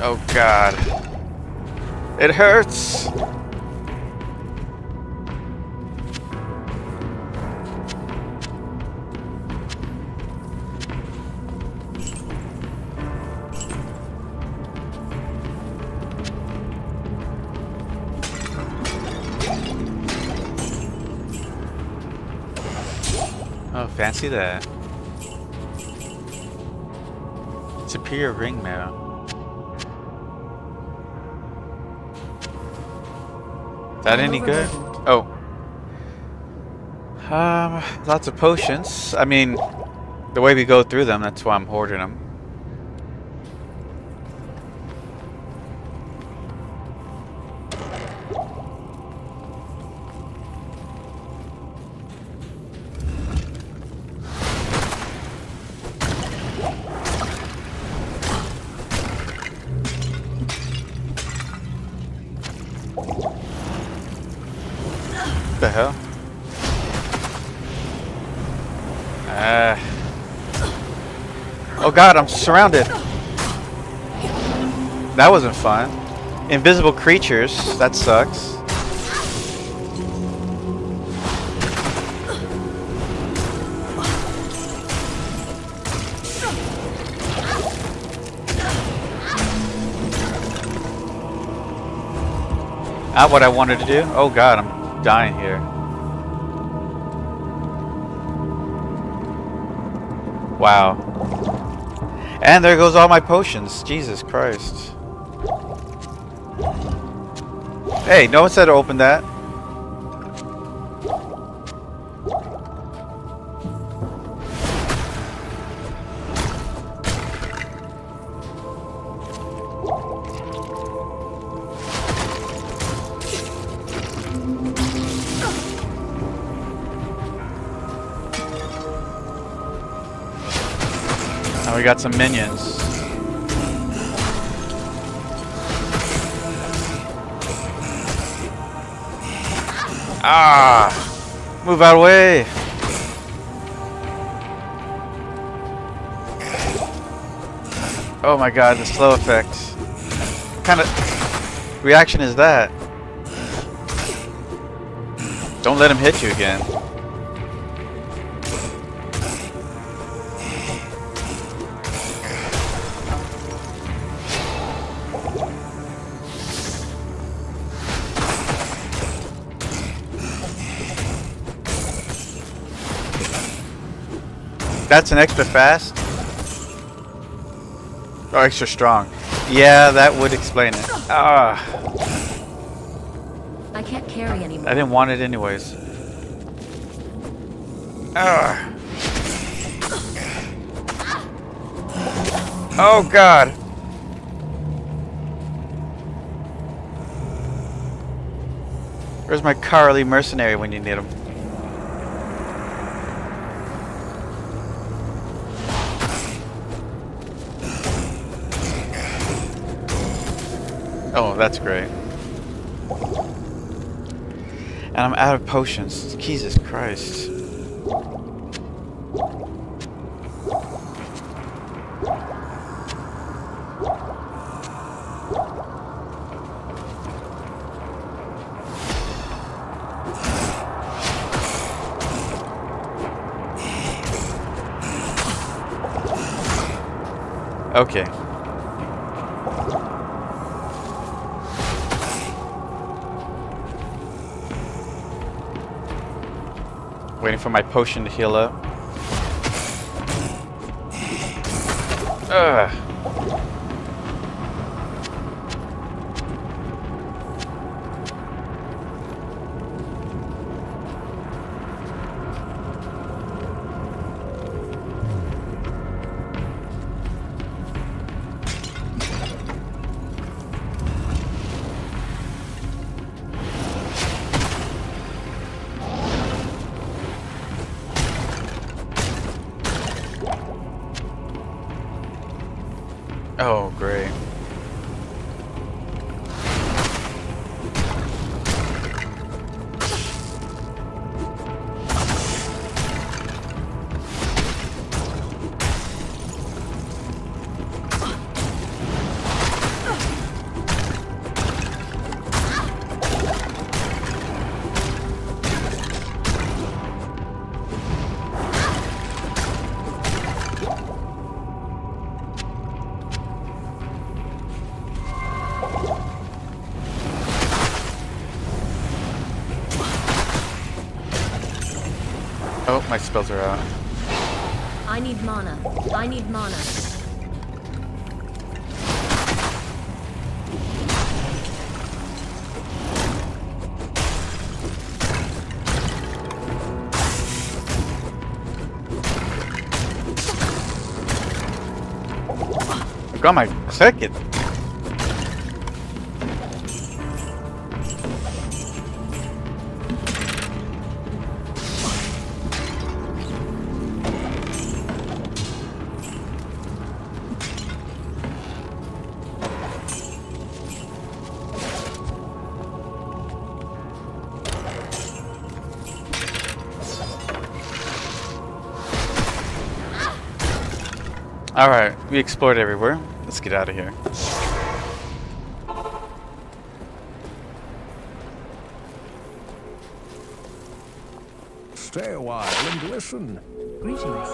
Speaker 1: Oh god. It hurts! Oh, fancy that. Superior ring mail. That any good? Oh. Lots of potions. I mean, the way we go through them, that's why I'm hoarding them. the hell? Oh god, I'm surrounded. That wasn't fun. Invisible creatures. That sucks. Not what I wanted to do. Oh god, I'm dying here. Wow. And there goes all my potions. Jesus Christ. Hey, no one said to open that. Now we got some minions. Ah! Move out of the way! Oh my god, the slow effect. What kind of reaction is that? Don't let him hit you again. That's an extra fast? Oh, extra strong. Yeah, that would explain it. Ah.
Speaker 12: I can't carry anymore.
Speaker 1: I didn't want it anyways. Ah. Oh god. Where's my cowardly mercenary when you need him? Oh, that's great. And I'm out of potions. Jesus Christ. Okay. Waiting for my potion to heal up. Ugh. Oh, great. Oh, my spells are out.
Speaker 12: I need mana. I need mana.
Speaker 1: I got my second. Alright, we explored everywhere. Let's get out of here.
Speaker 7: Stay a while and listen.
Speaker 6: Greetings.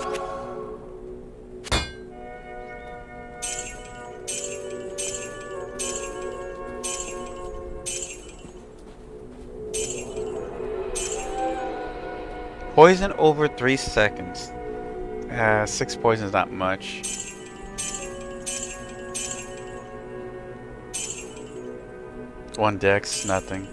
Speaker 1: Poison over 3 seconds. 6 poison is not much. One dex, nothing.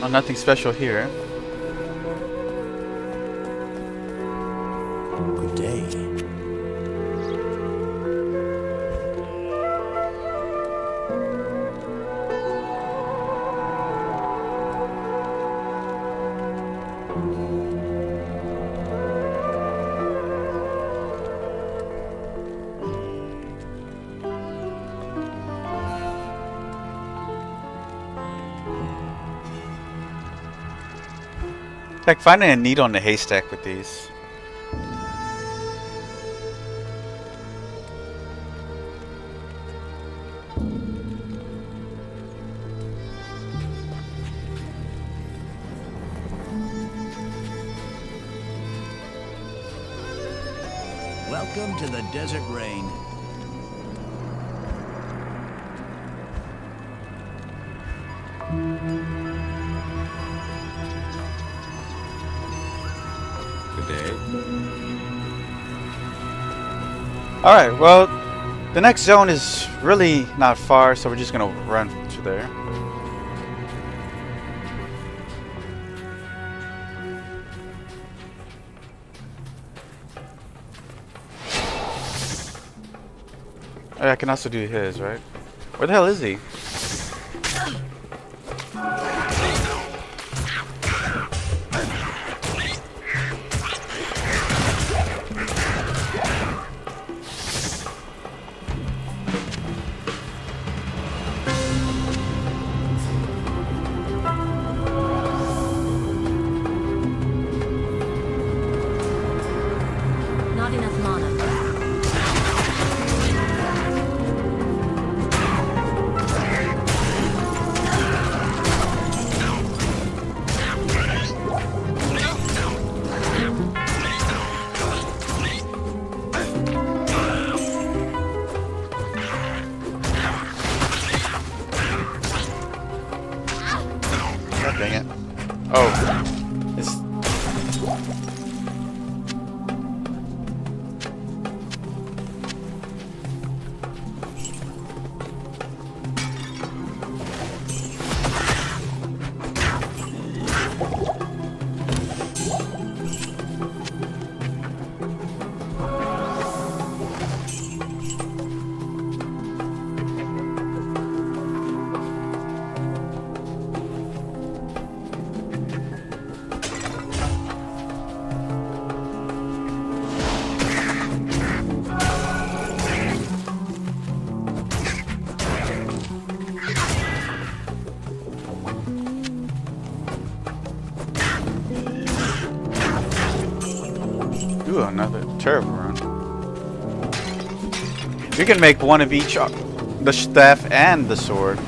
Speaker 1: Oh, nothing special here.
Speaker 11: Good day.
Speaker 1: Like finding a needle in the haystack with these.
Speaker 10: Welcome to the Desert Rain.
Speaker 4: Good day.
Speaker 1: Alright, well, the next zone is really not far, so we're just gonna run to there. Oh, I can also do his, right? Where the hell is he?
Speaker 12: Not enough mana.
Speaker 1: God dang it. Oh. It's... Ooh, another terrible run. You can make one of each, the staff and the sword.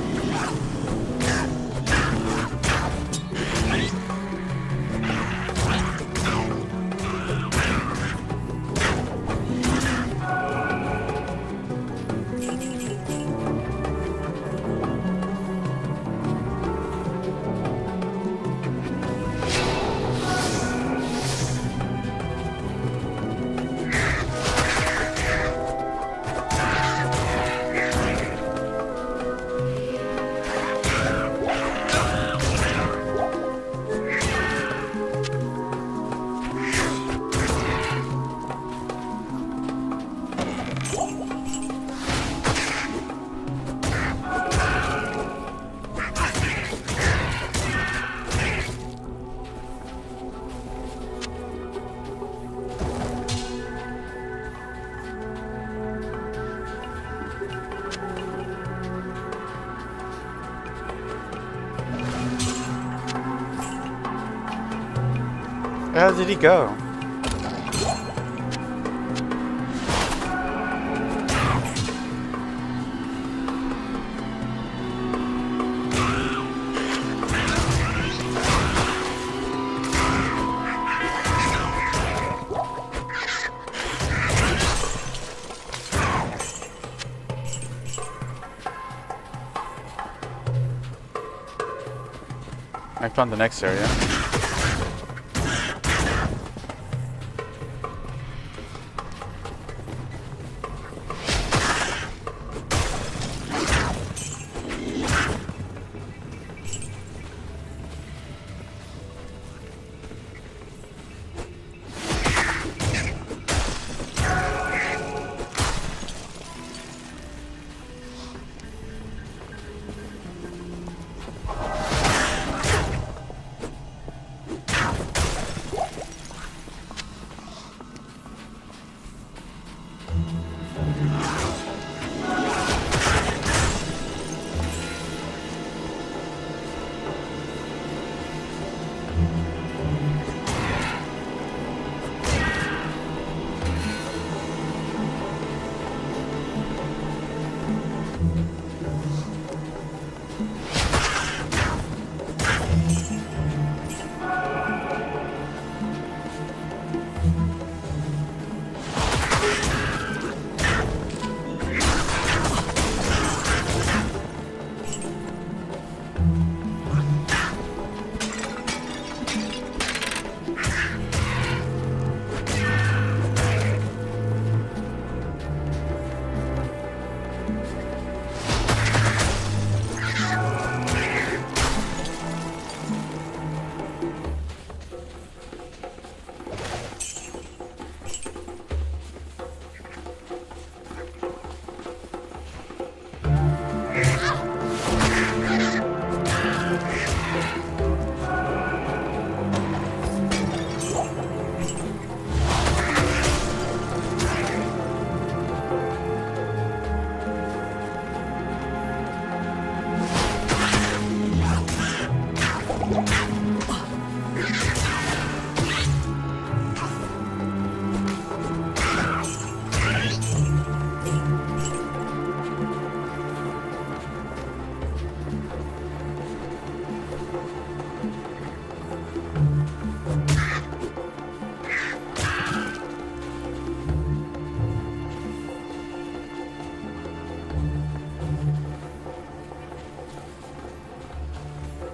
Speaker 1: the hell did he go? I found the next area.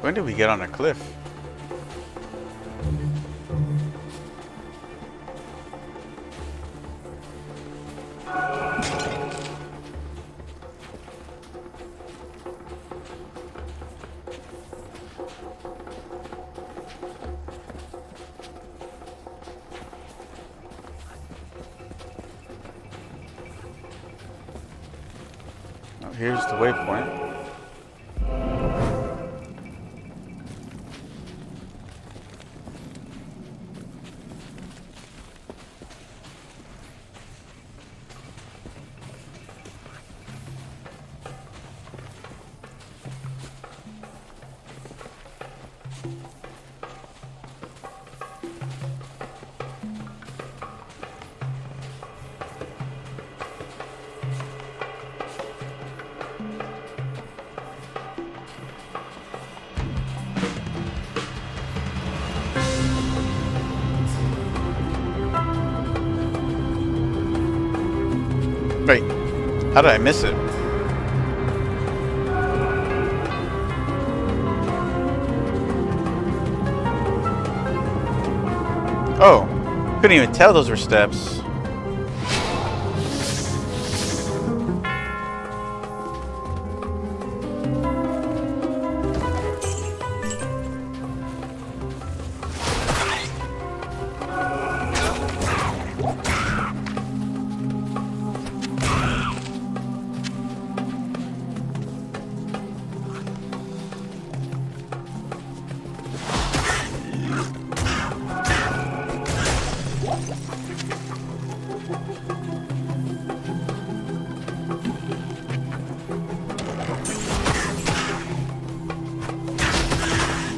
Speaker 1: When did we get on a cliff? Oh, here's the waypoint. Wait, how did I miss it? Oh, couldn't even tell those were steps.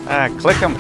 Speaker 1: Ah, click them.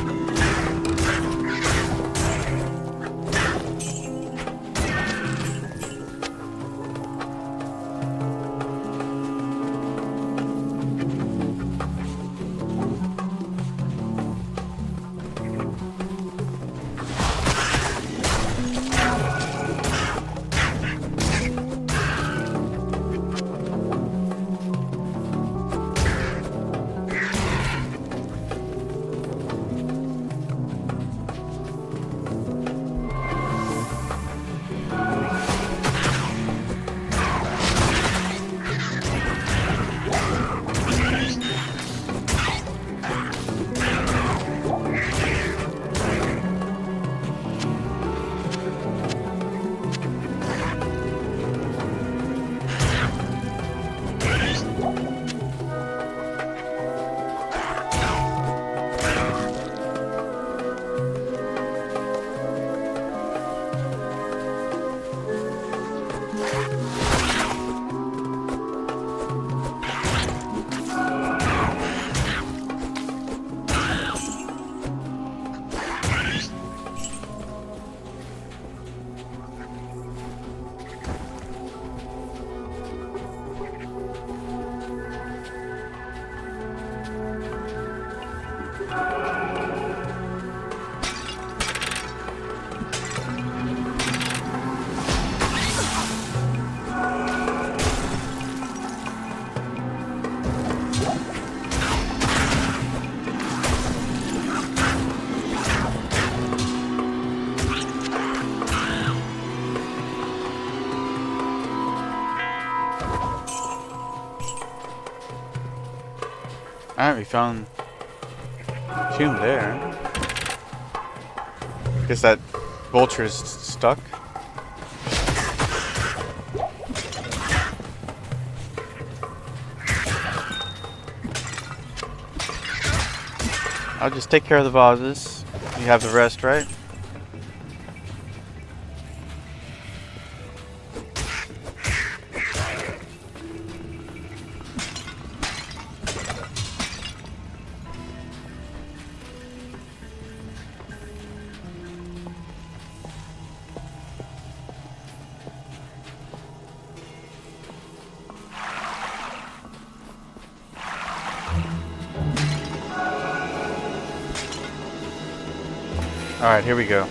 Speaker 1: Alright, we found Hume there. Guess that vulture is stuck. I'll just take care of the vases. You have the rest, right? Alright, here we go.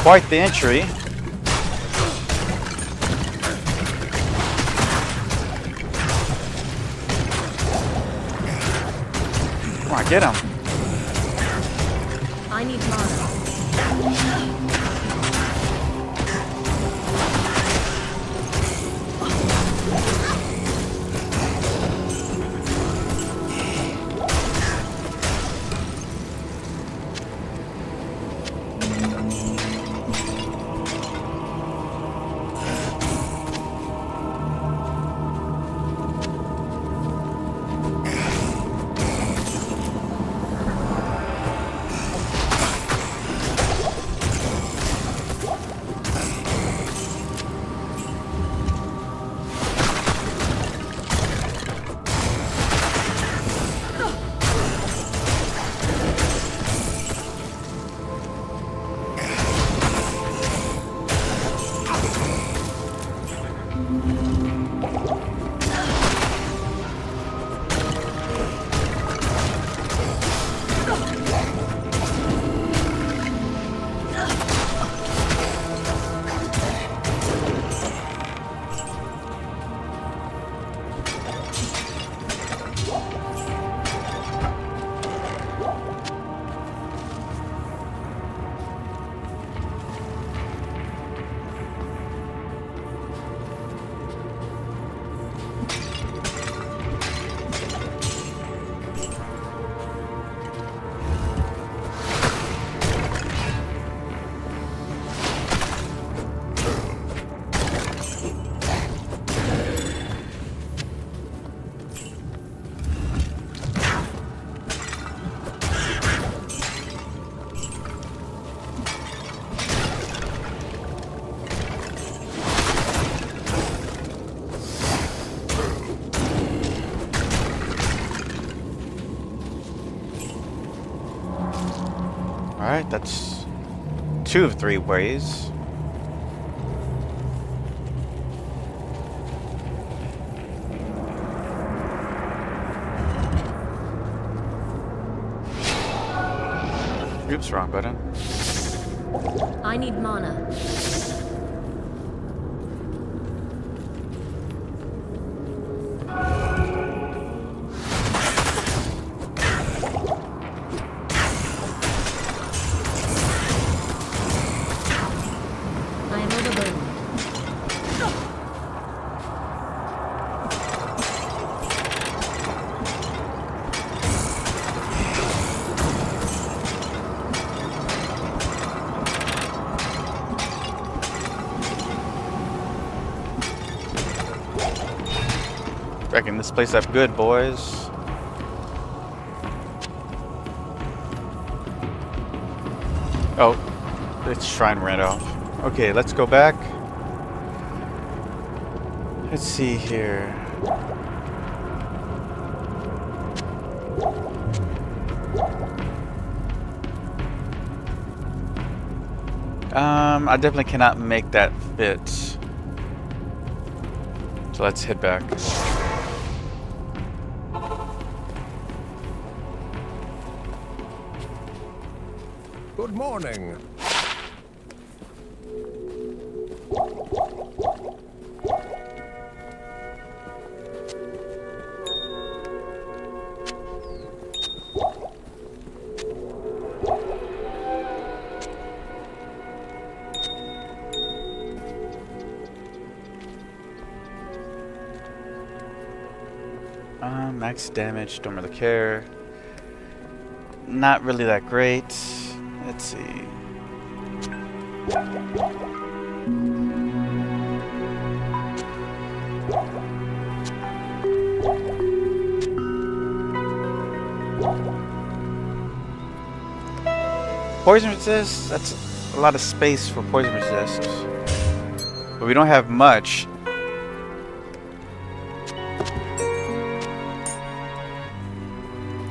Speaker 1: Quite the entry. Come on, get him.
Speaker 12: I need mana.
Speaker 1: Alright, that's 2 of 3 ways. Oops, wrong button.
Speaker 12: I need mana. I am overburdened.
Speaker 1: Reckon this place up good, boys. Oh, its shrine ran off. Okay, let's go back. Let's see here. I definitely cannot make that fit. So let's head back.
Speaker 7: Good morning.
Speaker 1: Max damage, don't really care. Not really that great. Let's see. Poison resist, that's a lot of space for poison resist. But we don't have much.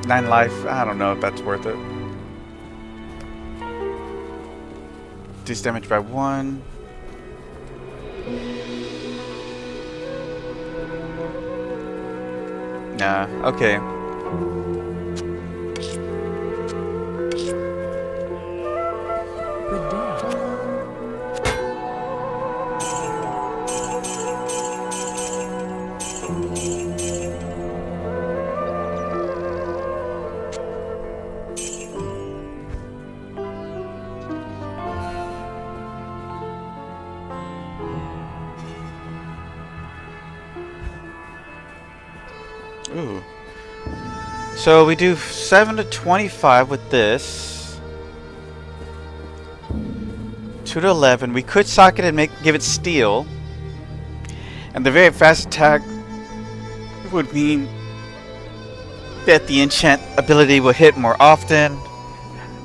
Speaker 1: Nine life, I don't know if that's worth it. Reduce damage by 1. Nah, okay.
Speaker 6: Good day.
Speaker 1: Ooh. So we do 7 to 25 with this. 2 to 11. We could sock it and give it steel. And the very fast attack would mean that the enchant ability will hit more often,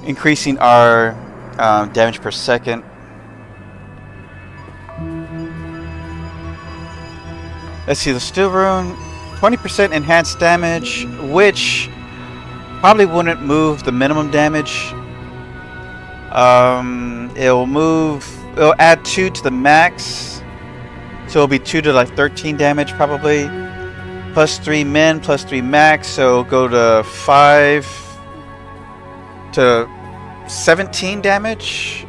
Speaker 1: increasing our damage per second. Let's see, the steel rune. 20% enhanced damage, which probably wouldn't move the minimum damage. It'll add 2 to the max. So it'll be 2 to like 13 damage probably. Plus 3 min, plus 3 max, so it'll go to 5 to 17 damage.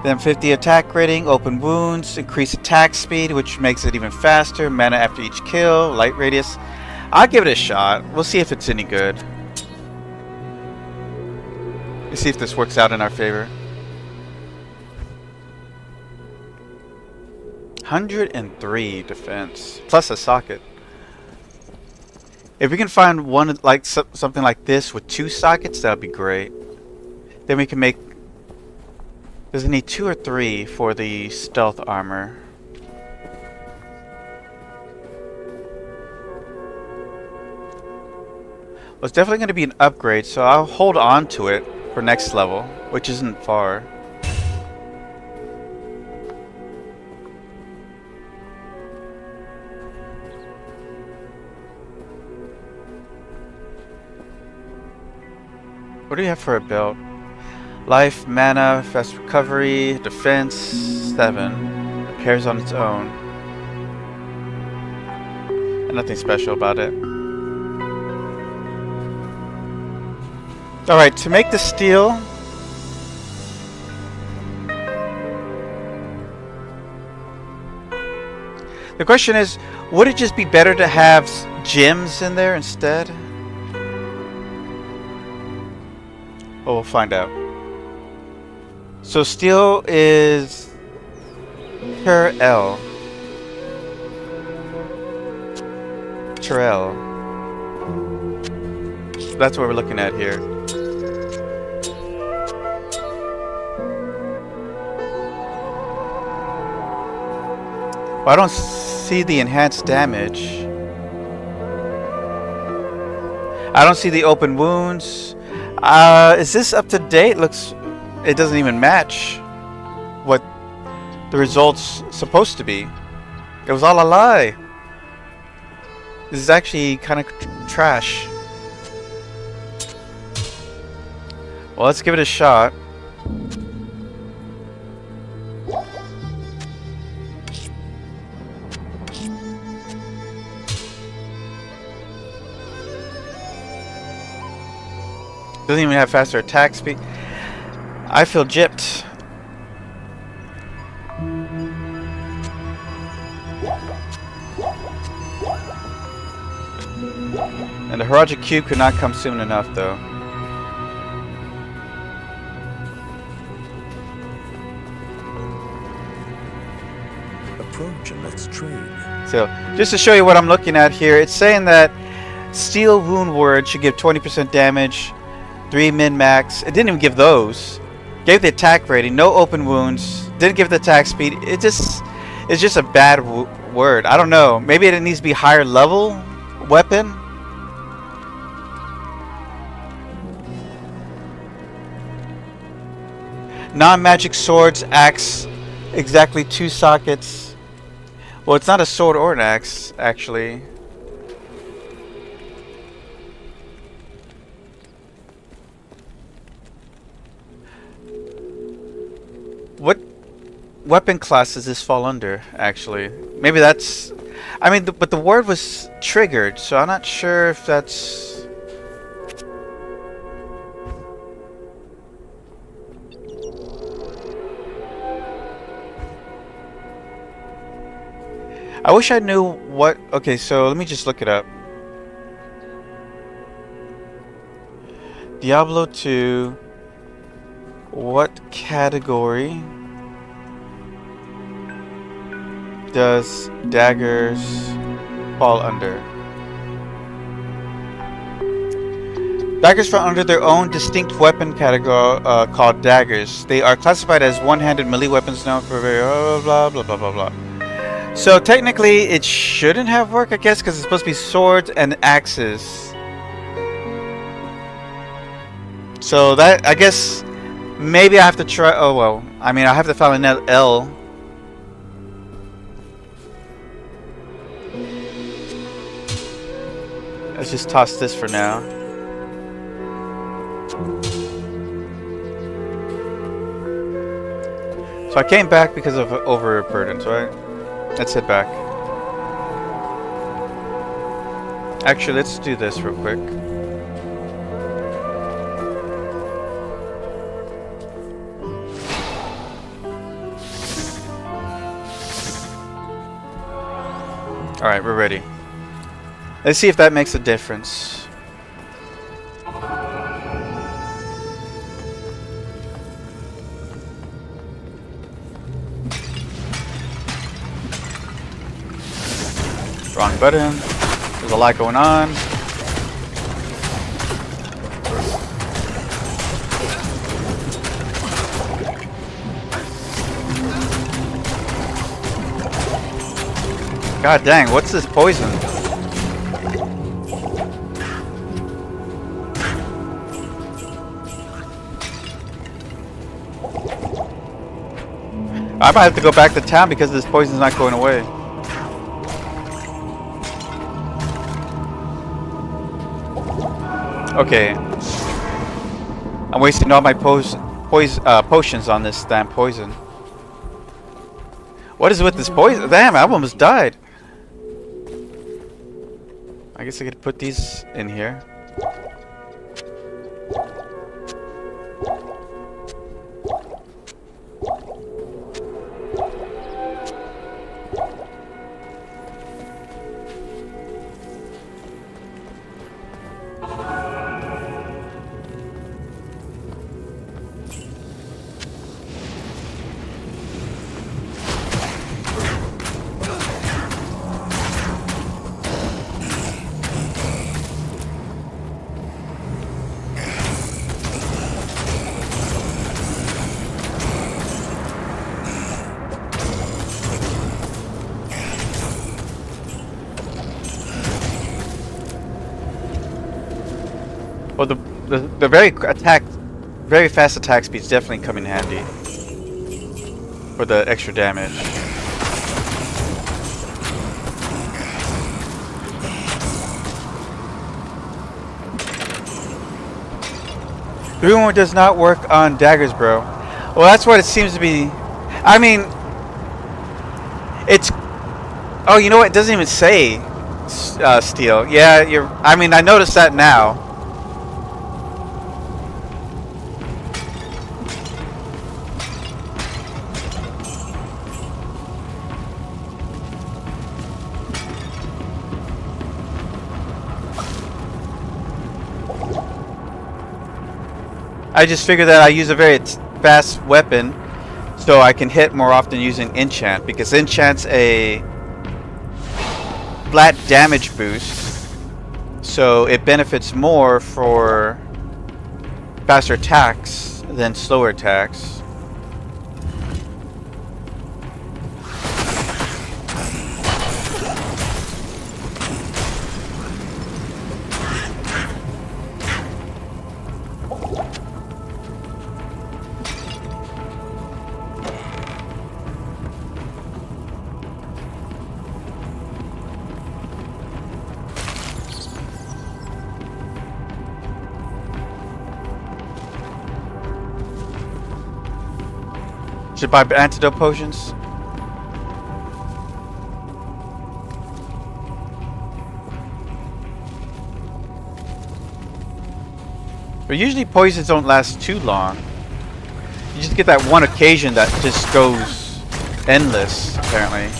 Speaker 1: Then 50 attack rating, open wounds, increase attack speed, which makes it even faster, mana after each kill, light radius. I'll give it a shot. We'll see if it's any good. Let's see if this works out in our favor. 103 defense, plus a socket. If we can find one like something like this with 2 sockets, that would be great. Then we can make. Does it need 2 or 3 for the stealth armor? Well, it's definitely going to be an upgrade, so I'll hold on to it for next level, which isn't far. What do you have for a belt? Life, mana, fast recovery, defense, 7. Repairs on its own. And nothing special about it. Alright, to make the steel, the question is, would it just be better to have gems in there instead? Well, we'll find out. So steel is Terrell. That's what we're looking at here. Well, I don't see the enhanced damage. I don't see the open wounds. Is this up to date? Looks. It doesn't even match what the results supposed to be. It was all a lie. This is actually kind of trash. Well, let's give it a shot. Doesn't even have faster attack speed. I feel gypped. And the Haraja Cube could not come soon enough, though.
Speaker 11: Approach and let's trade.
Speaker 1: So, just to show you what I'm looking at here, it's saying that Steel Wound Word should give 20% damage, 3 min-max. It didn't even give those. Gave the attack rating, no open wounds, didn't give the attack speed. It's just a bad word. I don't know. Maybe it needs to be higher level weapon. Non-magic swords, axe, exactly 2 sockets. Well, it's not a sword or an axe, actually. What weapon class does this fall under, actually? Maybe that's... I mean, but the word was triggered, so I'm not sure if that's... I wish I knew what... Okay, so let me just look it up. Diablo 2... What category does daggers fall under? Daggers fall under their own distinct weapon category called daggers. They are classified as one-handed melee weapons known for very blah blah blah blah blah. So technically it shouldn't have worked, I guess, because it's supposed to be swords and axes. So that, I guess... Maybe I have to try... Oh, well. I mean, I have to find an L. Let's just toss this for now. So I came back because of overburdens, right? Let's head back. Actually, let's do this real quick. Alright, we're ready. Let's see if that makes a difference. Wrong button. There's a lot going on. God dang, what's this poison? I might have to go back to town because this poison's not going away. Okay. I'm wasting all my potions on this damn poison. What is with this poison? Damn, I almost died. I guess I could put these in here. Well, the very fast attack speeds definitely come in handy for the extra damage. Rumor does not work on daggers, bro. Well, that's what it seems to be. I mean, it's. Oh, you know what? It doesn't even say steel. Yeah, you're. I mean, I noticed that now. I just figured that I use a very fast weapon, so I can hit more often using enchant, because enchant's a flat damage boost, so it benefits more for faster attacks than slower attacks. Should buy antidote potions. But usually poisons don't last too long. You just get that one occasion that just goes endless, apparently.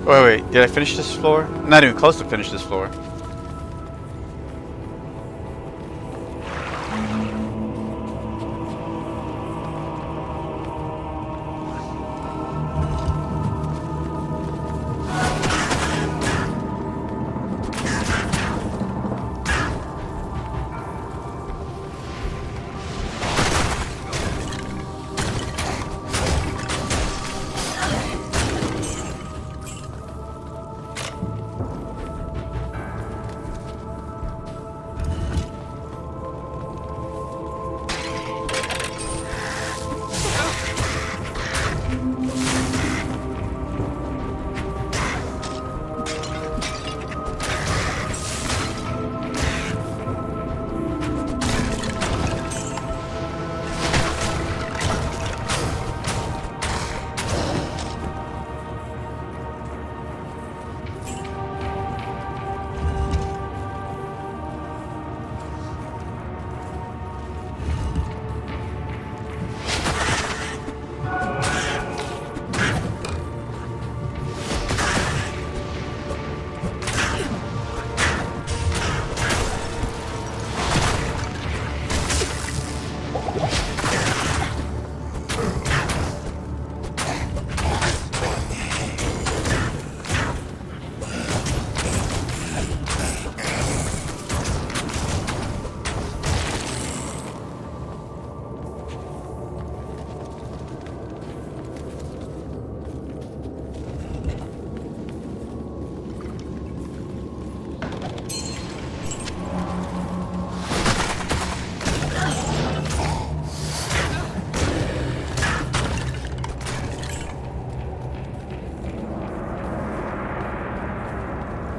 Speaker 1: Wait, did I finish this floor? I'm not even close to finish this floor.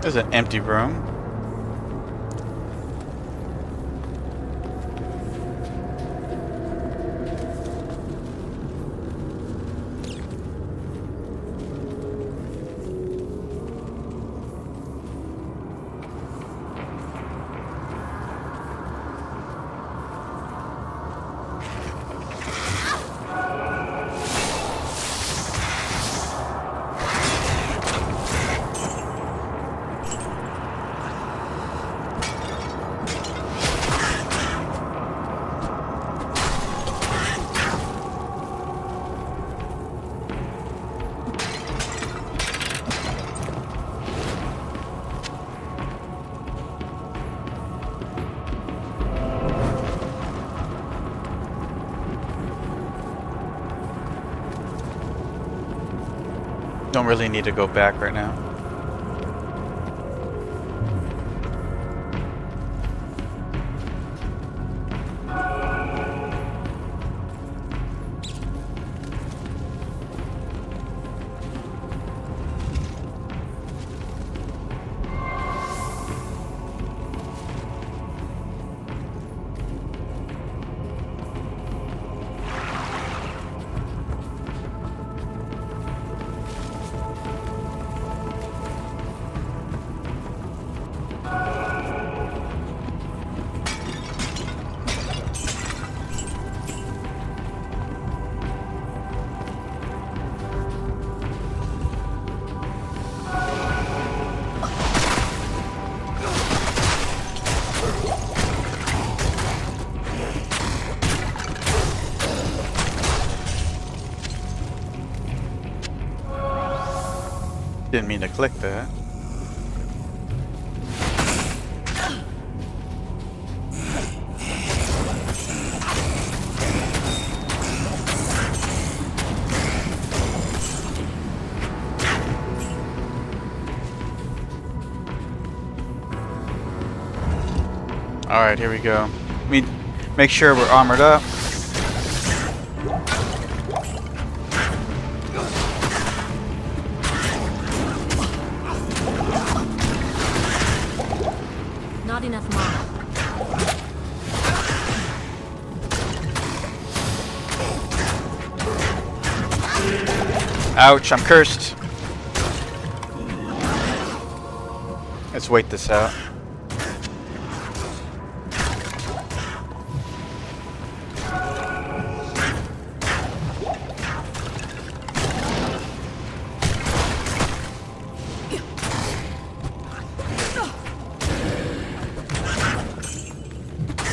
Speaker 1: There's an empty room. Don't really need to go back right now. Didn't mean to click that. Alright, here we go. Let me make sure we're armored up.
Speaker 12: Not enough mana.
Speaker 1: Ouch, I'm cursed. Let's wait this out.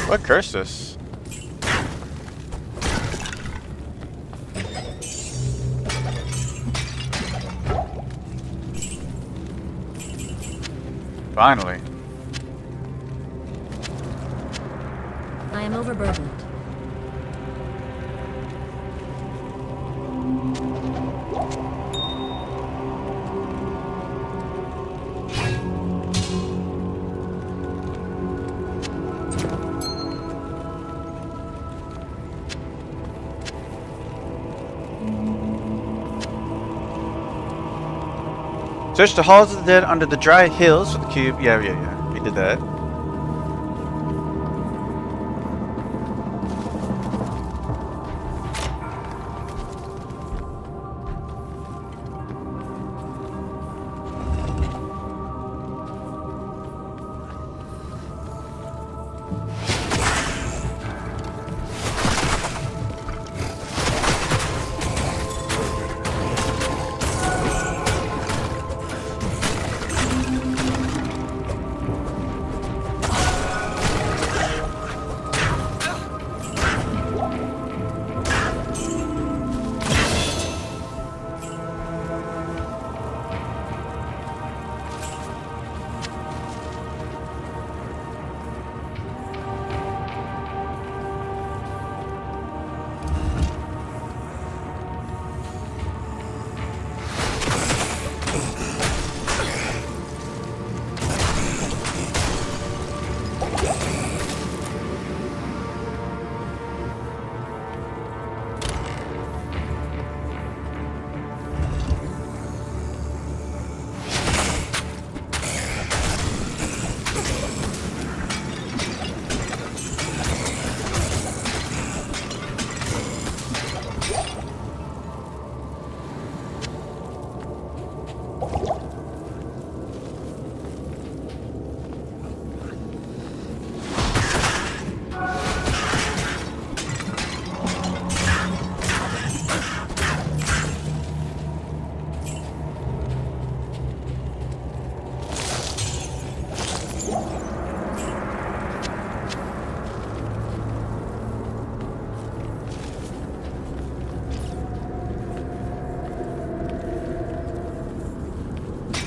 Speaker 1: What cursed us? Finally.
Speaker 12: I am overburdened.
Speaker 1: Search the halls of the dead under the dry hills for the cube. Yeah. We did that.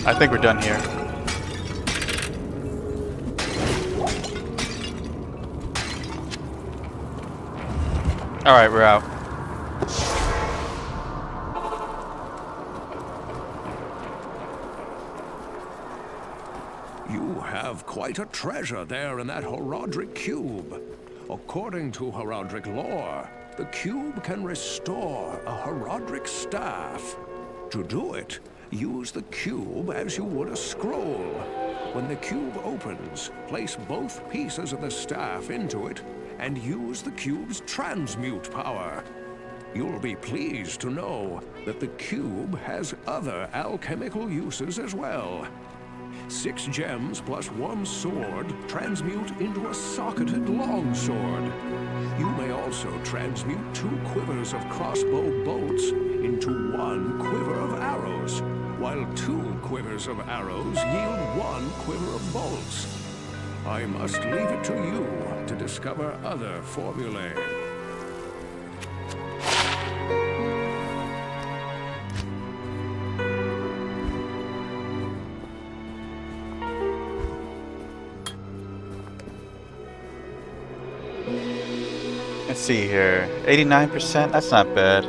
Speaker 1: I think we're done here. Alright, we're out.
Speaker 7: You have quite a treasure there in that Horodric cube. According to Horodric lore, the cube can restore a Horodric staff. To do it, use the cube as you would a scroll. When the cube opens, place both pieces of the staff into it and use the cube's transmute power. You'll be pleased to know that the cube has other alchemical uses as well. 6 gems plus 1 sword transmute into a socketed longsword. You may also transmute 2 quivers of crossbow bolts into 1 quiver of arrows, while 2 quivers of arrows yield 1 quiver of bolts. I must leave it to you to discover other formulae.
Speaker 1: Let's see here. 89%? That's not bad.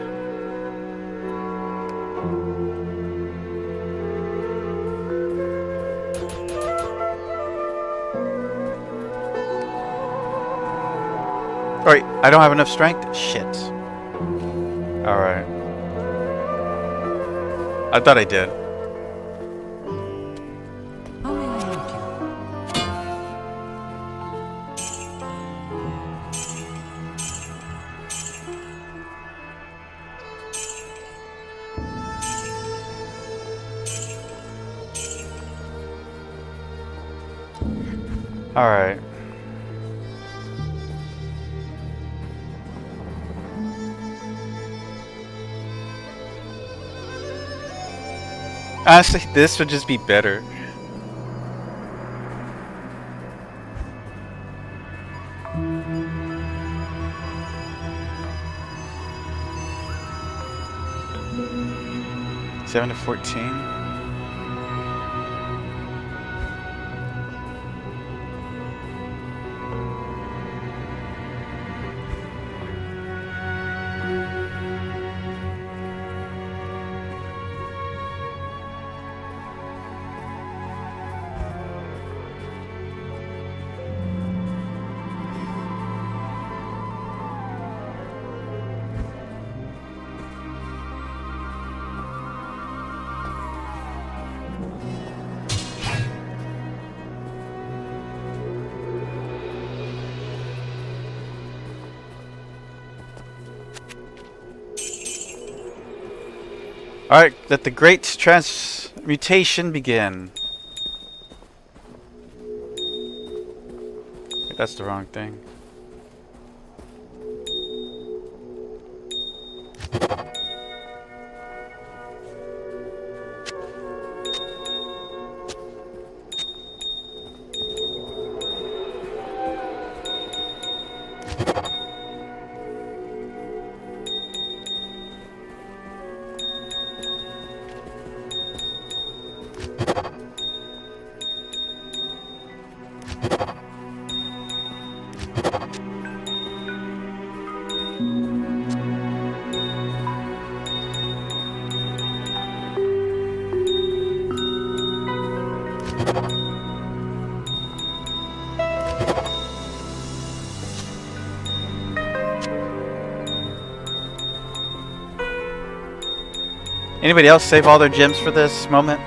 Speaker 1: Alright, I don't have enough strength? Shit. Alright. I thought I did.
Speaker 6: How may I help you?
Speaker 1: Alright. Honestly, this would just be better. Seven to 14. Alright, let the great transmutation begin. That's the wrong thing. Anybody else save all their gems for this moment?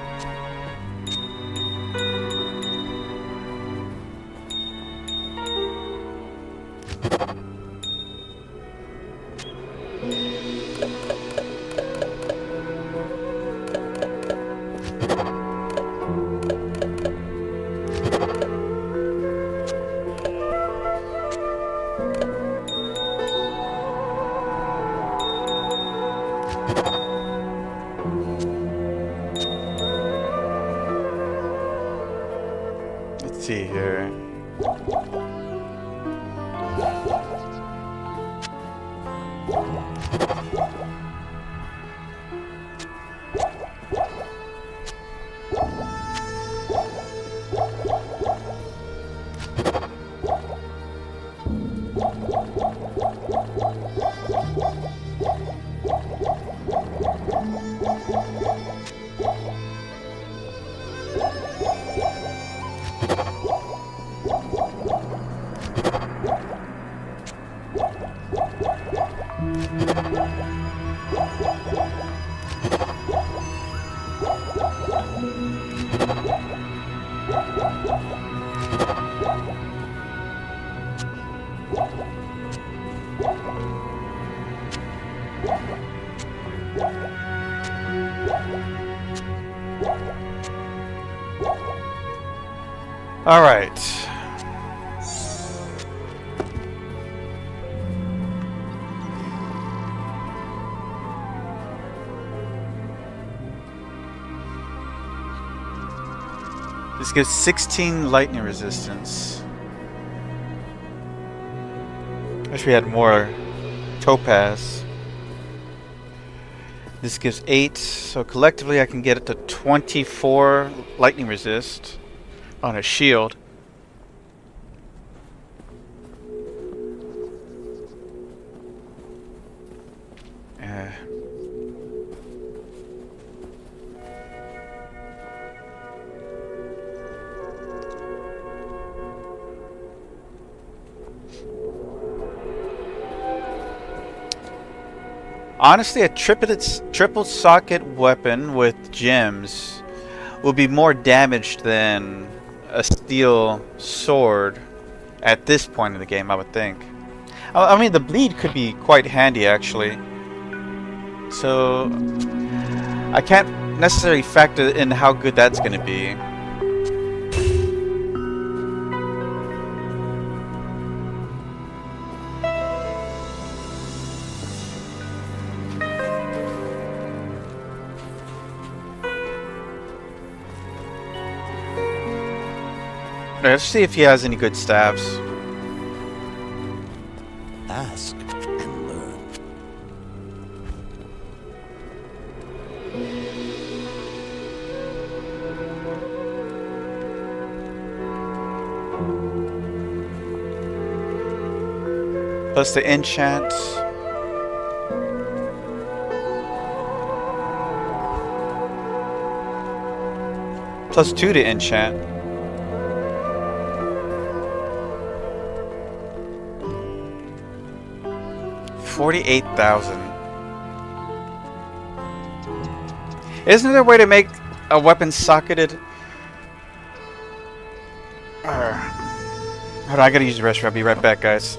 Speaker 1: Let's see here. All right. This gives 16 lightning resistance. Wish we had more topaz. This gives 8, so collectively I can get it to 24 lightning resist on a shield. Honestly, a triple socket weapon with gems will be more damaged than a steel sword at this point in the game, I would think. I mean, the bleed could be quite handy, actually. So, I can't necessarily factor in how good that's going to be. Let's see if he has any good staves.
Speaker 11: Ask and learn.
Speaker 1: Plus the enchant. Plus 2 to enchant. $48,000. Isn't there a way to make a weapon socketed? Hold on, I gotta use the restroom. I'll be right back, guys.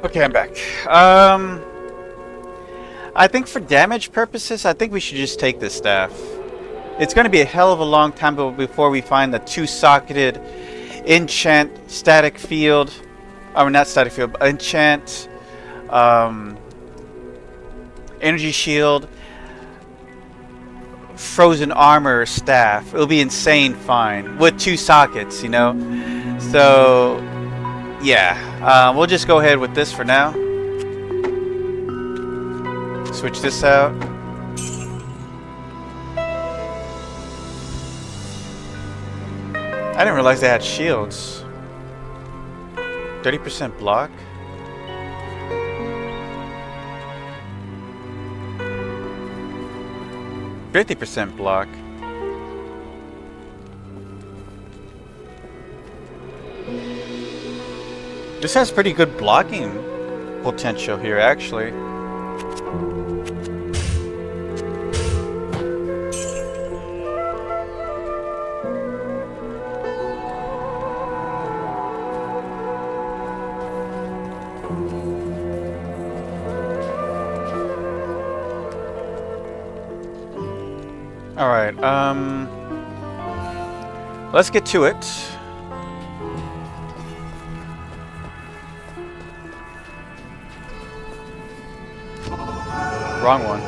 Speaker 1: Okay, I'm back. I think for damage purposes, I think we should just take this staff. It's going to be a hell of a long time before we find the two-socketed enchant static field. I mean, not static field, but enchant energy shield frozen armor staff. It'll be insane fine with 2 sockets, you know? So, yeah. We'll just go ahead with this for now. Switch this out. I didn't realize they had shields. 30% block. %50 block. This has pretty good blocking potential here, actually. Alright, let's get to it. Wrong one.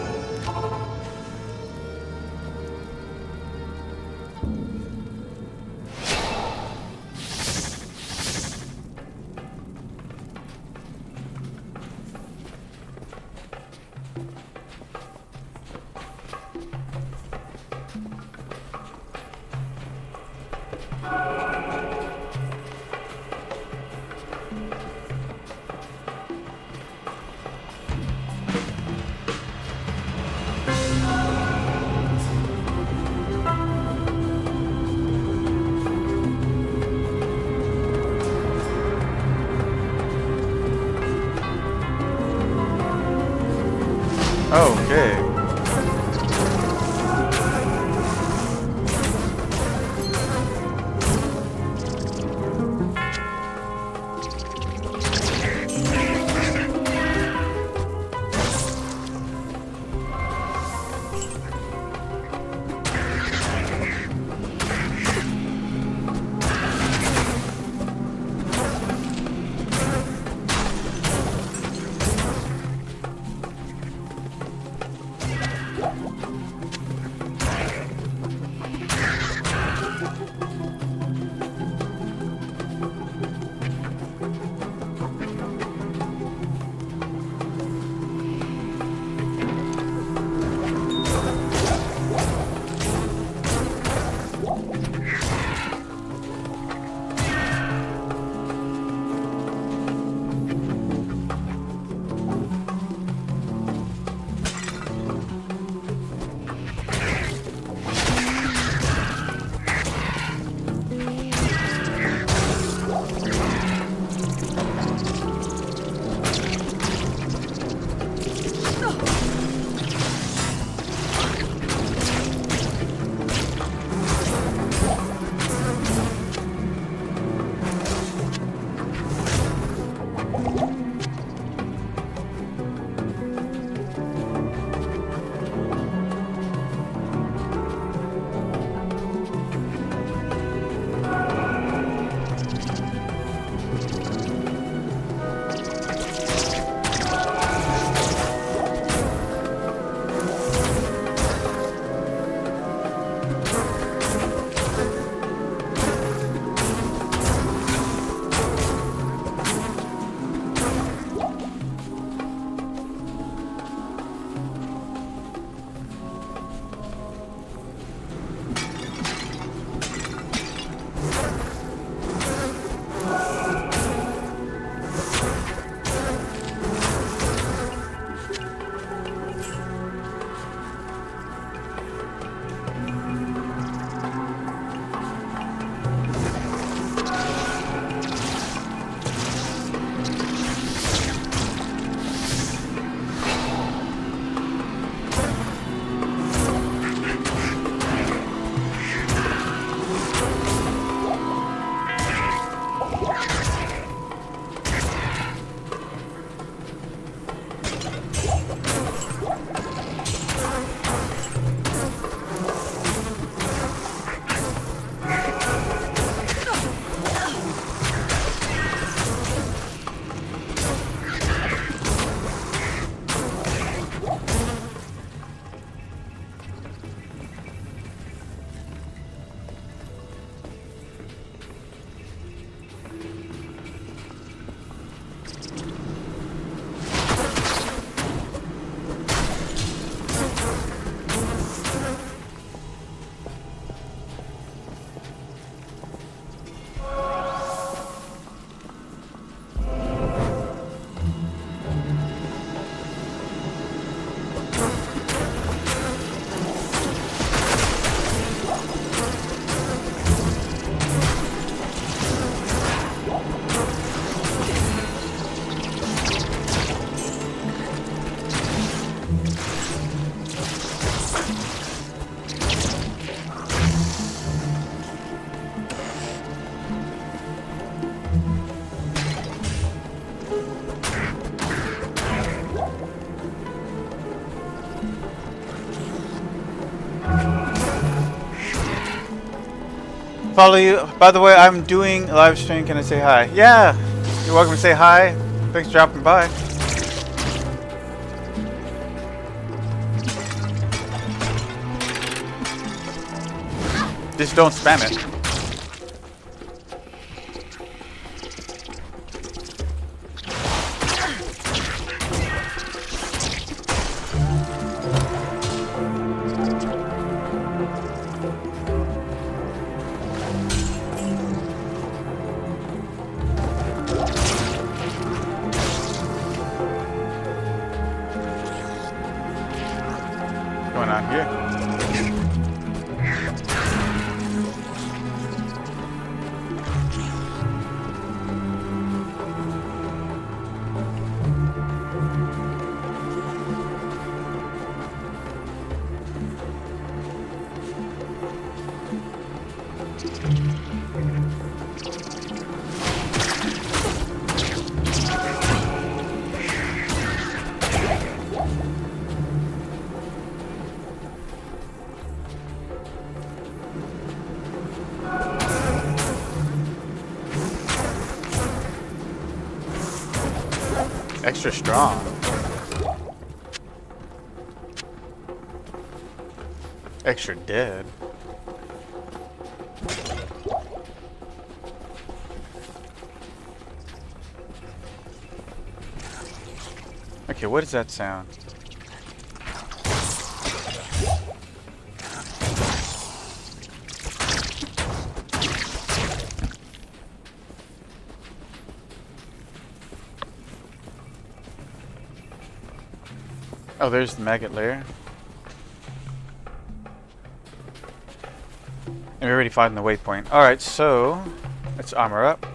Speaker 1: Follow you. By the way, I'm doing a live stream. Can I say hi? Yeah. You're welcome to say hi. Thanks for dropping by. Just don't spam it. What's going on here? Extra strong. Extra dead. Okay, what is that sound? Oh, there's the maggot lair. And we already found the waypoint. Alright, so let's armor up.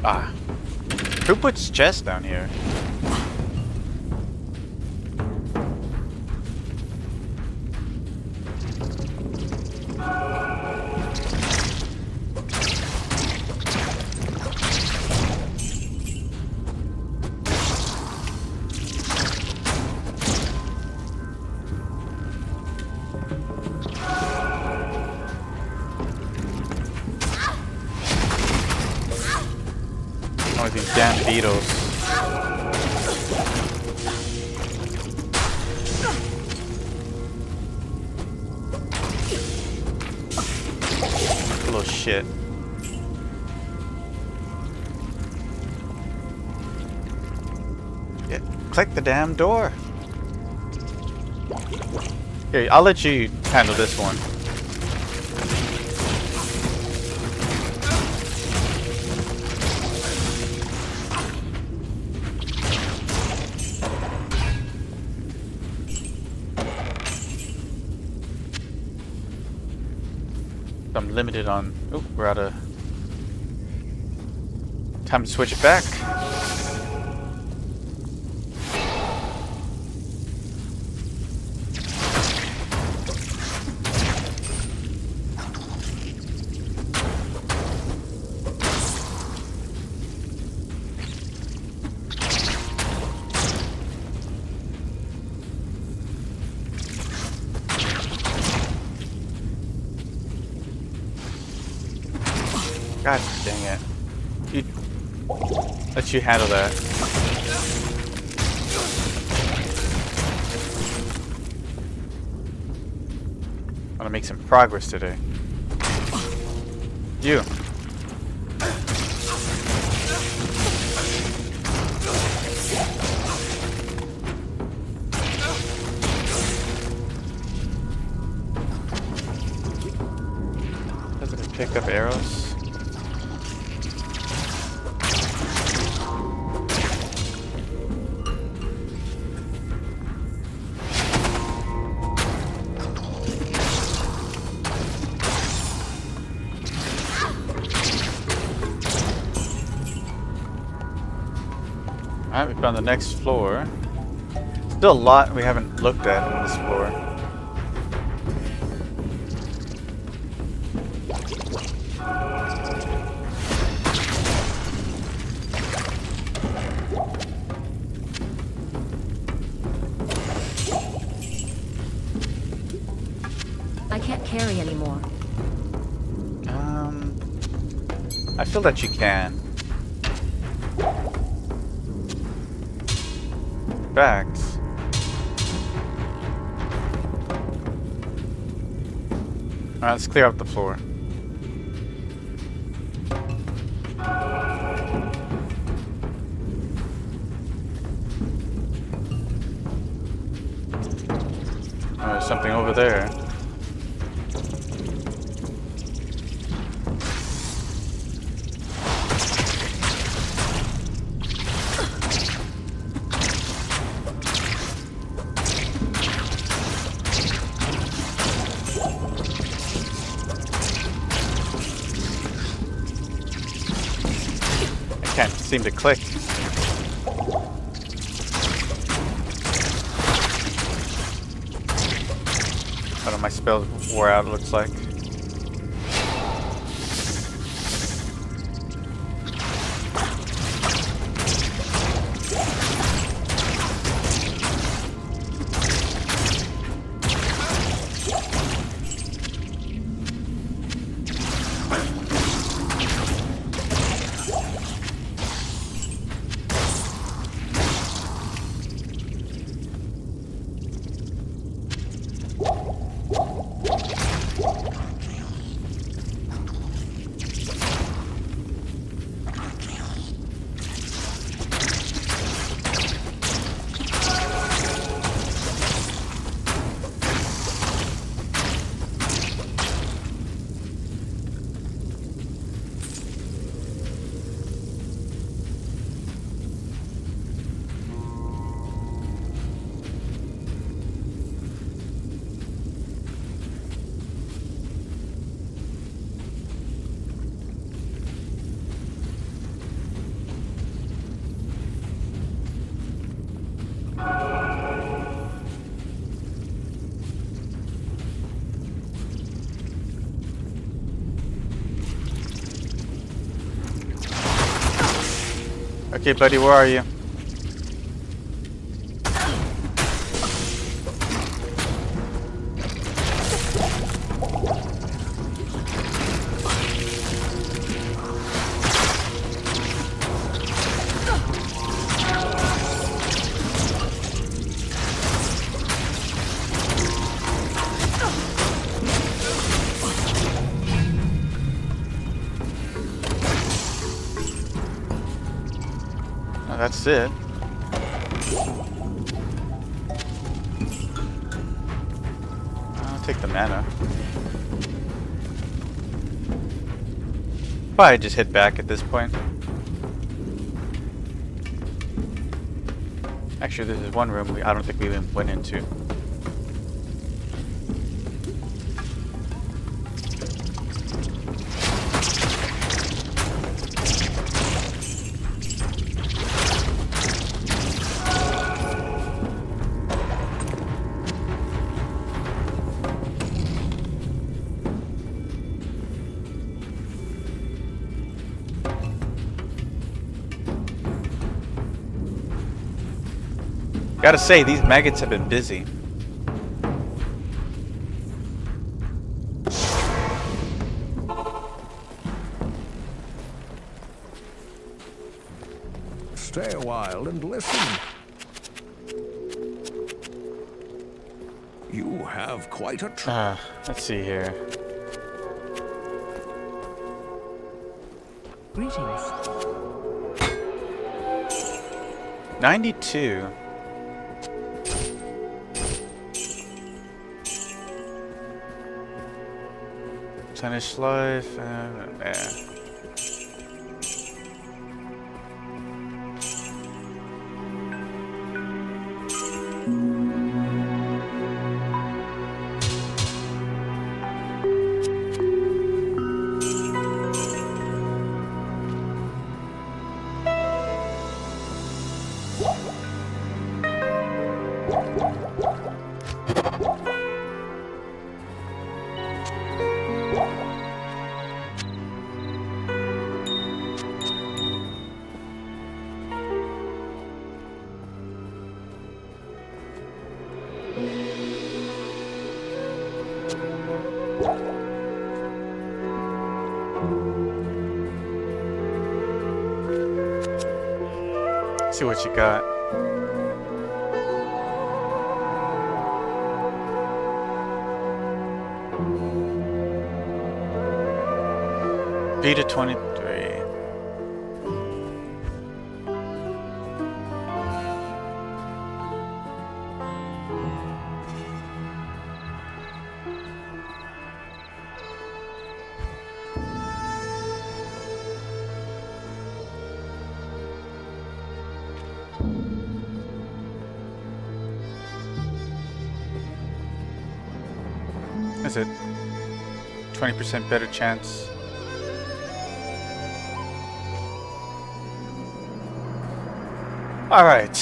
Speaker 1: Ah. Who puts chests down here? Oh, these damn beetles. Little shit. Yeah, click the damn door. Here, I'll let you handle this one. I'm limited on... Oh, we're out of... Time to switch it back. God dang it. You, let you handle that. I want to make some progress today. You. Doesn't it pick up arrows? Alright, we found the next floor. Still a lot we haven't looked at on this floor.
Speaker 12: I can't carry anymore.
Speaker 1: I feel that you can. Facts. Alright, let's clear up the floor. Oh, there's something over there. Can't seem to click. One of my spells wore out, it looks like. Okay, buddy, where are you? That's it. I'll take the mana. Probably just hit back at this point. Actually, this is one room I don't think we even went into. Gotta say, these maggots have been busy.
Speaker 7: while and listen. You have quite a
Speaker 1: let's see here.
Speaker 6: Greetings.
Speaker 1: 92. Tennis life and yeah. See what you got. B to 23. Is it 20% better chance? All right.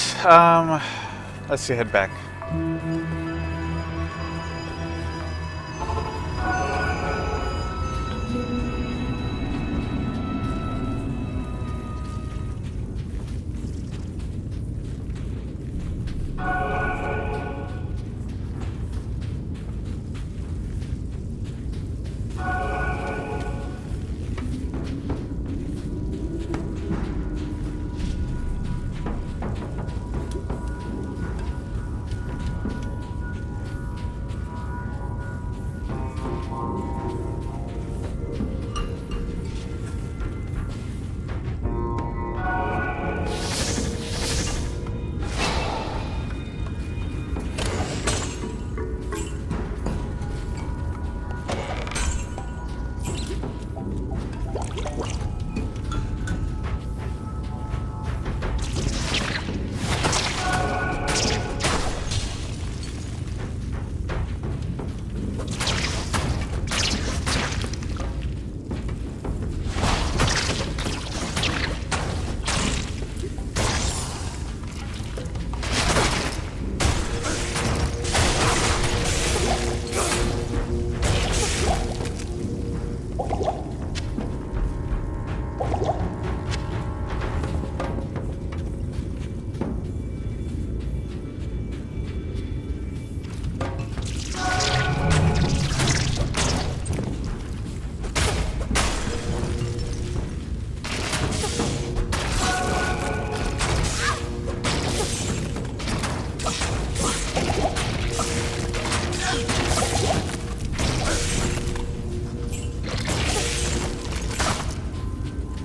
Speaker 1: Let's see. Head back.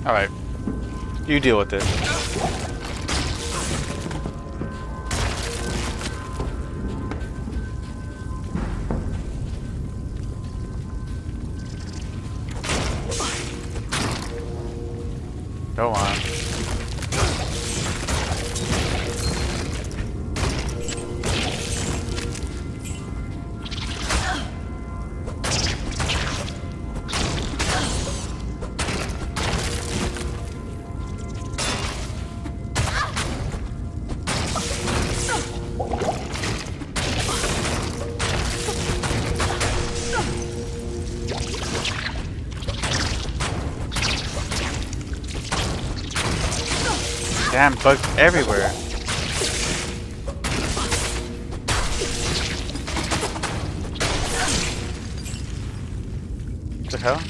Speaker 1: Alright. You deal with it. Go on. Damn, bugs everywhere. What the hell?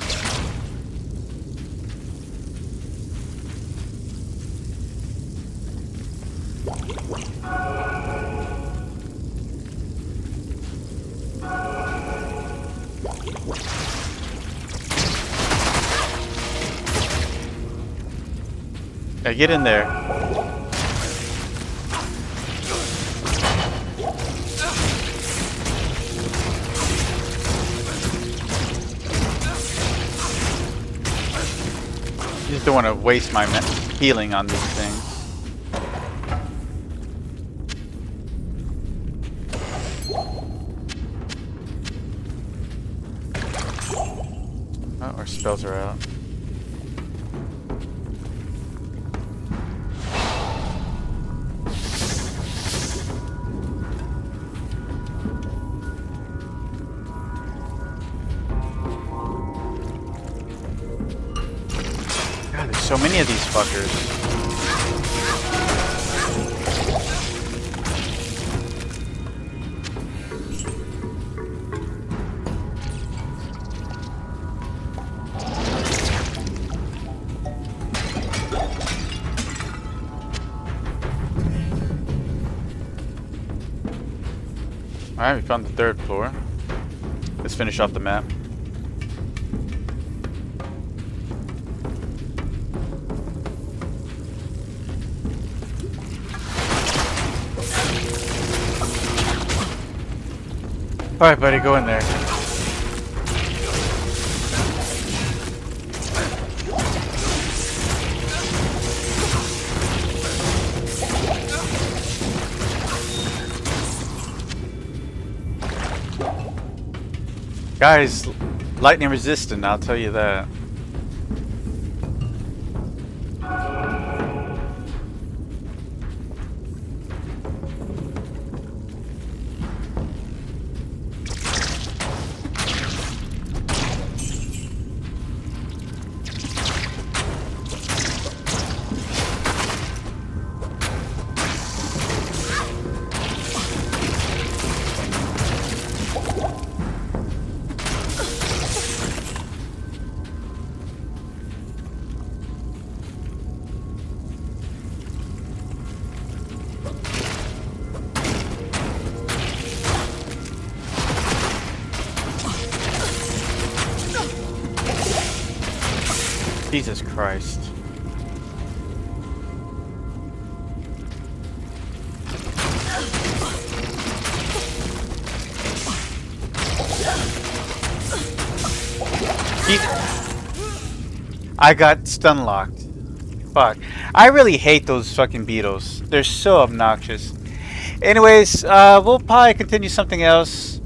Speaker 1: Yeah, get in there. You just don't want to waste my healing on these things. Oh, our spells are out. God, there's so many of these fuckers. Alright, we found the 3rd floor. Let's finish off the map. Alright, buddy, go in there. Guys, lightning resistant, I'll tell you that. Jesus Christ. I got stun locked. Fuck. I really hate those fucking beetles. They're so obnoxious. Anyways, we'll probably continue something else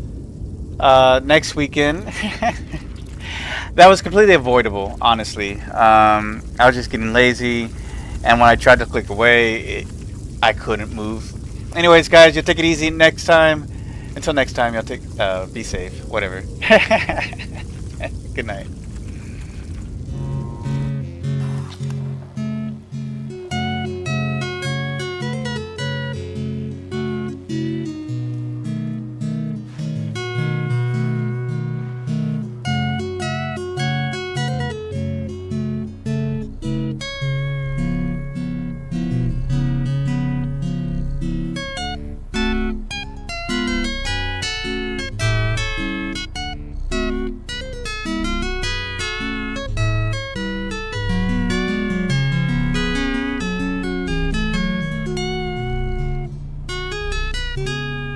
Speaker 1: next weekend. That was completely avoidable, honestly. I was just getting lazy, and when I tried to click away, I couldn't move. Anyways, guys, you'll take it easy next time. Until next time, y'all be safe. Whatever. Good night.